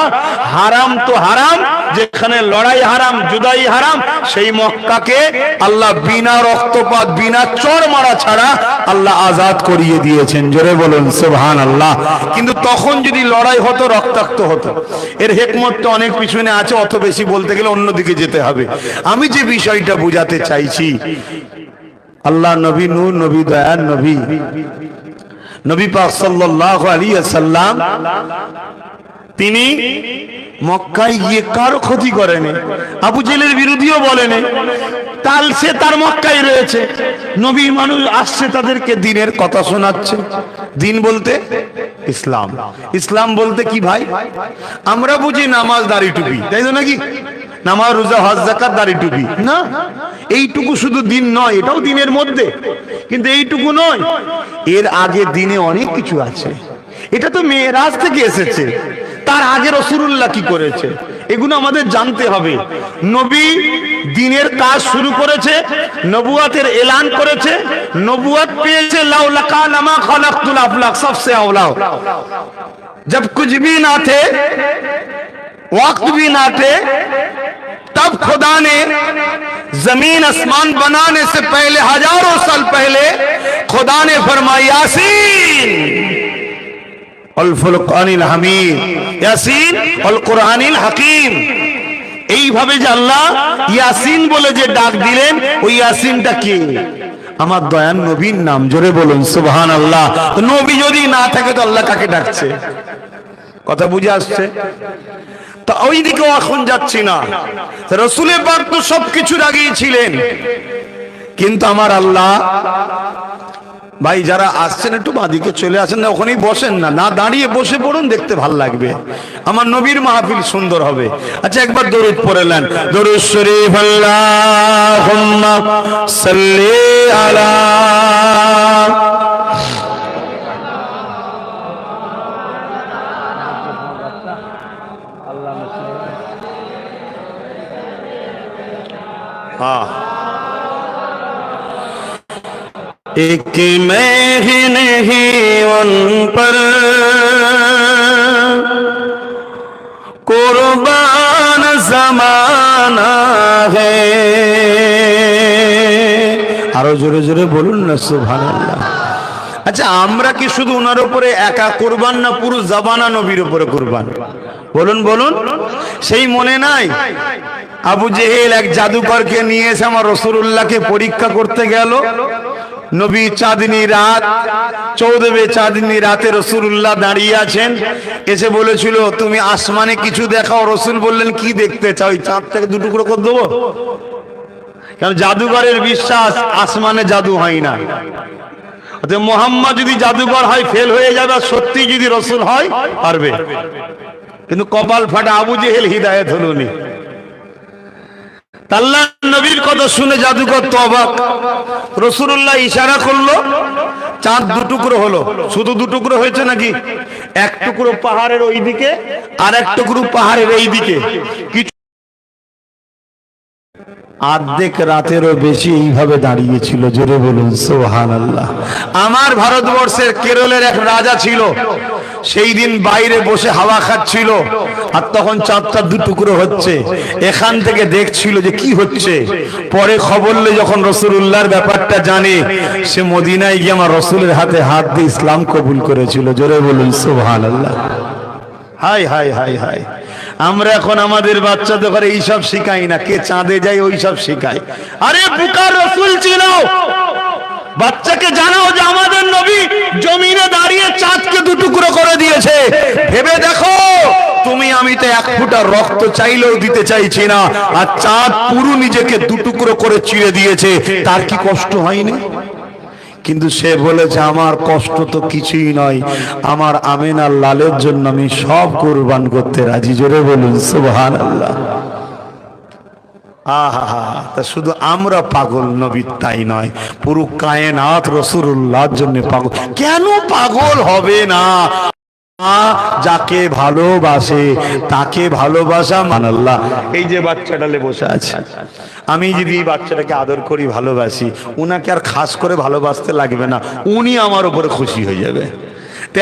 হারাম তো হারাম, যেখানে লড়াই হারাম, জুদাই হারাম, সেই মক্কাকে আল্লাহ বিনা রক্তপাত, বিনা চড় মারা ছাড়া আল্লাহ আজাদ করিয়ে দিয়েছেন। জোরে বলুন সুবহানাল্লাহ। কিন্তু তখন যদি লড়াই হতো, রক্তাক্ত হতো। এর হিকমত তো অনেক পিছনে আছে, অত বেশি বলতে গেলে অন্যদিকে যেতে হবে। আমি যে বিষয়টা বুঝাতে চাইছি, আল্লাহ নবী নূর নবী দয়ার নবী, নবী পাক সাল্লাল্লাহু আলাইহি ওয়াসাল্লাম, তিনি মক্কায় গিয়ে কারো ক্ষতি করেনি, আবু জেহেলের বিরোধীও বলেনি। সে তার মক্কায় রয়েছে, নবী মানুষ আসছে, তাদেরকে দ্বীনের কথা শোনাচ্ছে। দ্বীন বলতে ইসলাম। ইসলাম বলতে কি ভাই? আমরা বুঝি নামাজ, দাড়ি, টুপি, তাই তো নাকি? নামাজ, রোজা, হজ, যাকাত, দাড়ি, টুপি না। এইটুকু শুধু দ্বীন নয়, এটাও দ্বীনের মধ্যে, কিন্তু এইটুকু নয়। এর আগে দ্বীনে অনেক কিছু আছে। এটা তো মেরাজ থেকে এসেছে, তার আগে রাসূলুল্লাহ কি করেছে এগুলো আমাদের জানতে হবে। নবী দ্বীনের কাজ শুরু করেছে, নবুয়াতের এলান করেছে, নবুয়াত পেয়েছে। লাউলা কানা মা খালাকতুল আফলাক সবসে আওলা, जब कुछ भी ना थे, वक्त भी ना थे, तब खुदा ने जमीन आसमान बनाने से पहले, हजारों साल पहले, खुदा ने फरमाया यासीन अल फुरकानिल हमीद, यासीन अल कुरानिल हकीम। এইভাবে যে আল্লাহ ইয়াসিন বলে যে ডাক দিলেন, ওই ইয়াসিনটা কি? আমার দয়ান নবীর নাম। জোরে বলুন সুবহানাল্লাহ। নবী যদি না থাকে তো আল্লাহ কাকে ডাকছে? কথা বুঝে আসছে তো? ওই দিকেও এখন যাচ্ছি না। রাসূলের পাক তো সবকিছুর আগেই ছিলেন, কিন্তু আমার আল্লাহ, ভাই যারা আসছেন একটু বাঁদিকে চলে আসেন না, ওখানেই বসেন না, না দাঁড়িয়ে বসে পড়ুন, দেখতে ভাল লাগবে, আমার নবীর মাহফিল সুন্দর হবে। আচ্ছা একবার দরুদ পড়ে নেন, দরুদ শরীফ। আল্লাহুম্মা সাল্লি আলা एक मैं ही नहीं उन पर कुर्बान जमाना है। আরো জোরে জোরে বলুন না সুবহানাল্লাহ। আচ্ছা আমরা কি শুধু ওনার উপরে একা কুরবান না পুরো জামানা নবীর উপরে কুরবান? বলুন বলুন। সেই মনে নাই আবু জেহেল এক জাদুকরকে নিয়ে এসে আমার রাসূলুল্লাহকে পরীক্ষা করতে গেল। নবী চাঁদনী রাত, 14 চাঁদনী রাতে রাসূলুল্লাহ দাঁড়িয়ে আছেন। এসে বলেছিল তুমি আসমানে কিছু দেখাও। রাসূল বললেন কি দেখতে চাও? চাঁদ থেকে দুটো টুকরো করে দেবো? কারণ জাদুকরের বিশ্বাস আসমানে জাদু হয় না। মোহাম্মদ যদি জাদুকর হয় ফেল হয়ে যাবে, আর সত্যি যদি রাসূল হয় পারবে। কিন্তু কপাল ফাটা আবু জেহেল হিদায়াত হলোনি। আল্লাহ নবীর কথা শুনে জাদুকর তো অবাক। রাসূলুল্লাহ ইশারা করলো, চাঁদ দু টুকরো হলো। শুধু দু টুকরো হয়েছে নাকি? এক টুকরো পাহাড়ের ওই দিকে আর এক টুকরো পাহাড়ের এই দিকে। কিছু আর্ধেক রাতেরও বেশি এইভাবে দাঁড়িয়েছিল। জোরে বলুন সুবহানাল্লাহ। আমার ভারতবর্ষের কেরলের এক রাজা ছিল, সেই দিন বাইরে বসে হাওয়া খাচ্ছিল, আর তখন চাঁদটা দু টুকরো হচ্ছে। এখান থেকে দেখছিল যে কি হচ্ছে। পরে খবর নিয়ে যখন রাসূলুল্লাহর ব্যাপারটা জানে, সে মদিনায় গিয়ে আমার রাসূলের হাতে হাত দিয়ে ইসলাম কবুল করেছিল। জোরে বলুন সুবহানাল্লাহ। হাই হাই হাই হাই, আমরা এখন আমাদের বাচ্চাদের ঘরে এইসব শিখাই না, কে চাঁদে যায় ওই সব শিখাই। আরে বুকার রাসূল ছিল, বাচ্চাকে জানাও যে আমাদের নবী জমিনে দাঁড়িয়ে চাঁদকে দু টুকরো করে দিয়েছে। ভেবে দেখো, তুমি আমি তো এক ফোঁটা রক্ত চাইলেও দিতে চাইছি না, আর চাঁদ পুরো নিজেকে দু টুকরো করে চিড়ে দিয়েছে। তার কি কষ্ট হয়নি? কিন্তু সে বলেছে আমার কষ্ট তো কিছুই নয়, আমার আমিনার লালের জন্য আমি সব কুরবান করতে রাজি। জোরে বলুন সুবহানাল্লাহ। আহা, তা শুধু আমরা পাগল নবীর তাই নয়, পুরো কায়নাত রাসূলুল্লাহর জন্য পাগল। কেন পাগল হবে না? যাকে ভালোবাসে তাকে ভালোবাসা মানাল্লাহ। এই যে বাচ্চাটালে বসে আছে, আমি যদি এই বাচ্চাটাকে আদর করি, ভালোবাসি, উনাকে আর খাস করে ভালোবাসতে লাগবে না, উনি আমার উপরে খুশি হয়ে যাবে।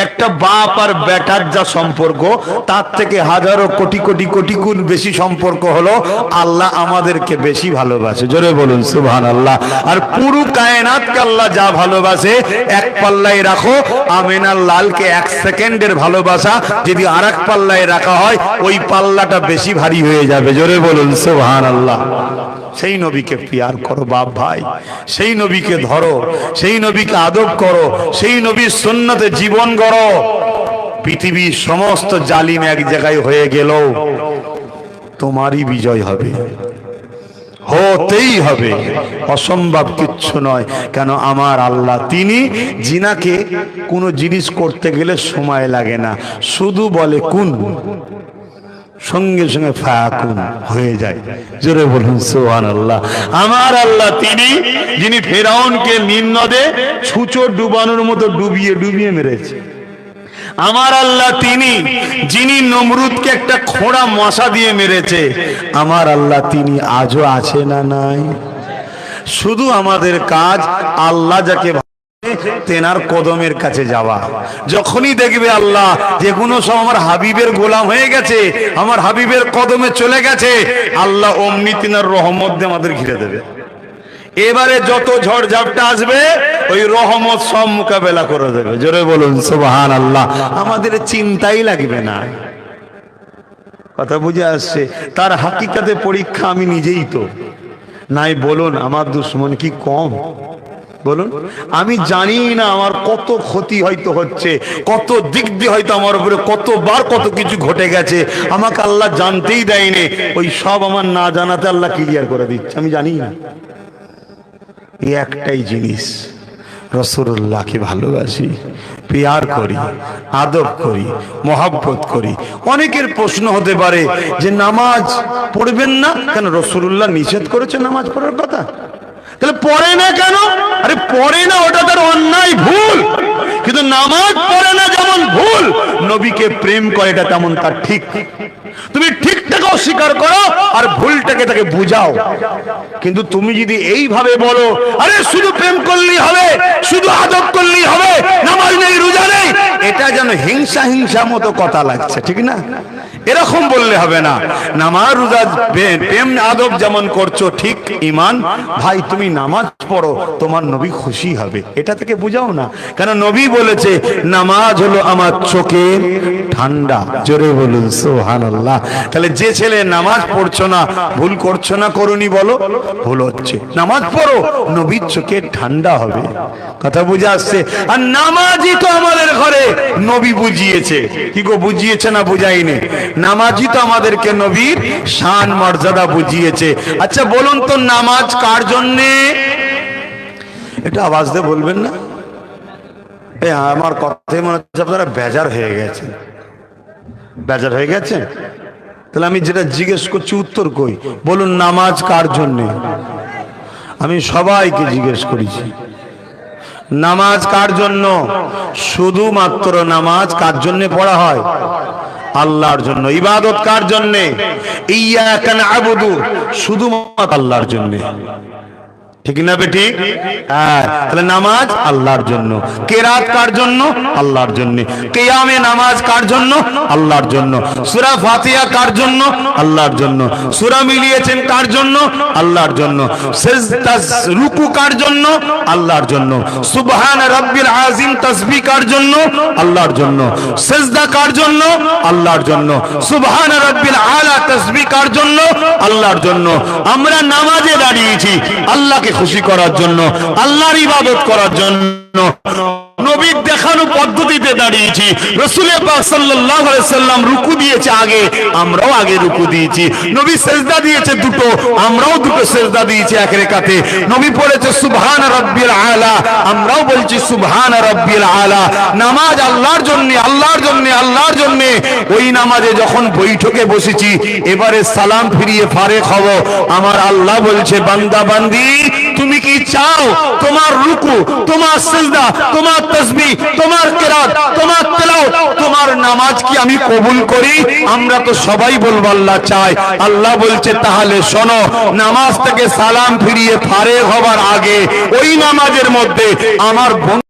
একটা বাপ আর বেটার যা সম্পর্ক, তার থেকে হাজারো কোটি কোটি কোটি গুণ বেশি সম্পর্ক হলো আল্লাহ আমাদেরকে বেশি ভালোবাসে। জোরে বলুন সুবহানাল্লাহ। আর পুরো কায়নাতকে আল্লাহ যা ভালোবাসে, এক পাল্লায় রাখো আমিনার লালকে 1 সেকেন্ডের ভালোবাসা যদি আর এক পাল্লায় রাখা হয়, ওই পাল্লাটা বেশি ভারী হয়ে যাবে। জোরে বলুন সুবহানাল্লাহ। সেই নবীকে পিয়ার করো বাপ ভাই, সেই নবীকে ধরো, সেই নবীকে আদব করো, সেই নবীর সুন্নতে জীবন গড়ো। পৃথিবীর সমস্ত জালিম এক জায়গায় হয়ে গেল, তোমারই বিজয় হবে, হতেই হবে, অসম্ভব কিচ্ছু নয়। কেন? আমার আল্লাহ তিনি জিনাকে কোনো জিনিস করতে গেলে সময় লাগে না, শুধু বলে কুন, সঙ্গে সঙ্গে ফায়াকুন হয়ে যায়। জোরে বলুন সুবহানাল্লাহ। আমার আল্লাহ তিনি যিনি ফেরাউনকে নীল নদে ছুঁচো ডুবানোর মতো ডুবিয়ে ডুবিয়ে মেরেছে। আমার আল্লাহ তিনি যিনি নমরুদকে একটা খোঁড়া মশা দিয়ে মেরেছে। আমার আল্লাহ তিনি আজও আছে না নাই? শুধু আমাদের কাজ আল্লাহ যাকে তেনার কদমের কাছে যাওয়া। যখনই দেখবে আল্লাহ যে কোনো সব আমার হাবিবের গোলাম হয়ে গেছে, আমার হাবিবের কদমে চলে গেছে, আল্লাহ অমনি তিনার রহমত দিয়ে আমাদের ঘিরে দেবে। এবারে যত ঝড় ঝাপটা আসবে ওই রহমত সব মোকাবেলা করে দেবে। জোরে বলুন সুবহানাল্লাহ। আমাদের চিন্তাই লাগবে না। কথা বুঝে আসছে? তার হাকিকাতে পরীক্ষা আমি নিজেই তো নাই। বলুন আমার দুশ্মন কি কম? বলুন, আমি জানি না আমার কত ক্ষতি হয়তো হচ্ছে, কত দিক দিয়ে হয়তো আমার উপরে কতবার কত কিছু ঘটে গেছে, আমাকে আল্লাহ জানতেই দেয়নি। ওই সব আমার না জানাতে আল্লাহ ক্লিয়ার করে দিচ্ছে, আমি জানি না। এই একটাই জিনিস, রাসূলুল্লাহকে ভালোবাসি, পিয়ার করি, আদব করি, মহব্বত করি। অনেকের প্রশ্ন হতে পারে যে নামাজ পড়বেন না কেন? রাসূলুল্লাহ নিষেধ করেছে নামাজ পড়ার কথা, তাহলে পড়ে না কেন? আরে পড়ে না, ওটা তার অন্যায় ভুল, কিন্তু কিন্তু নামাজ পড়ে না যেমন ভুল, নবীকে প্রেম করে এটা তেমন তার ঠিক। তুমি ঠিকটাকে অস্বীকার করো আর ভুলটাকে তাকে বুঝাও। কিন্তু তুমি যদি এইভাবে বলো আরে শুধু প্রেম করলেই হবে, শুধু আদব করলেই হবে, নামাজ নেই রোজা নেই, এটা যেন হিংসা হিংসা মতো কথা লাগছে, ঠিক না? এরকম বললে হবে না। নামাজ রোজা প্রেম আদব যেমন করছো ঠিক ঈমান, ভাই তুমি নামাজ পড়ো, তোমার নবী খুশি হবে, এটা থেকে বুঝাও না। কেন নবী বলেছে নামাজ হলো আমার চোখের ঠান্ডা। জোরে বলুন সুবহানাল্লাহ। তাহলে যে ছেলে নামাজ পড়ছো না, ভুল করছো না, করুনি বলো? ভুল হচ্ছে। নামাজ পড়ো, নবীর চোখে ঠান্ডা হবে। কথা বুঝে আসছে? আর নামাজই তো আমাদের ঘরে নবী বুঝিয়েছে। কি গো, বুঝিয়েছে না বুঝাইনি? নামাজই তো আমাদেরকে নবীর শান মর্যাদা বুঝিয়েছে। আচ্ছা বলুন তো নামাজ কার জন্যে? এটা আওয়াজ দিয়ে বলবেন না? আমার কথাই মনে হচ্ছে আপনারা বেজার হয়ে গেছেন। বেজার হয়ে গেছেন? তাহলে আমি যেটা জিজ্ঞেস করছি উত্তর কই? বলুন নামাজ কার জন্যে? আমি সবাইকে জিজ্ঞেস করেছি নামাজ কার জন্য? শুধুমাত্র নামাজ কার জন্য পড়া হয়? আল্লাহর জন্য। ইবাদত কার জন্য? ইয়্যাকা না'বুদু, শুধুমাত্র আল্লাহর জন্য। ঠিক না বেটি? হ্যাঁ, তাহলে নামাজ আল্লাহর জন্য। কেরাত কার জন্য? আল্লাহর জন্য। কিয়ামে নামাজ কার জন্য? আল্লাহর জন্য। সূরা ফাতিহা কার জন্য? আল্লাহর জন্য। সূরা মিলিয়েছেন কার জন্য? আল্লাহর জন্য। সিজদা রুকু কার জন্য? আল্লাহর জন্য। সুবহান রাব্বিল আযীম তাসবিহ কার জন্য? আল্লাহর জন্য। সিজদা কার জন্য? আল্লাহর জন্য। সুবহান রাব্বিল আলা তাসবিহ কার জন্য? আল্লাহর জন্য। আমরা নামাজে দাঁড়িয়েছি আল্লাহকে খুশি করার জন্য, আল্লাহর ইবাদত করার জন্য। নবীর দেখানো পদ্ধতিতে দাঁড়িয়েছি। রাসূল পাক সাল্লাল্লাহু আলাইহি সাল্লাম রুকু দিয়েছে আগে, আমরাও আগে রুকু দিয়েছি। নবী সিজদা দিয়েছে দুটো, আমরাও দুটো সিজদা দিয়েছি এক রাকাতে। নবী পড়েছে সুবহান রাব্বিল আলা, আমরাও বলছি সুবহান রাব্বিল আলা। নামাজ আল্লাহর জন্য, আল্লাহর জন্য, আল্লাহর জন্য। ওই নামাজে যখন বৈঠকে বসেছি, এবারে সালাম ফিরিয়ে ফারেক হব, আমার আল্লাহ বলছে বান্দা বান্দি তুমি কি চাও তোমার রুকু, তোমার সিজদা, তোমার তাসবিহ, তোমার কিরাত, তোমার তেলাওয়াত, তোমার নামাজ কি আমি কবুল করি? আমরা তো সবাই বলবো আল্লাহ চায়। আল্লাহ বলছে তাহলে শোনো, নামাজ থেকে সালাম ফিরিয়ে ফারেক হবার আগে ওই নামাজের মধ্যে আমার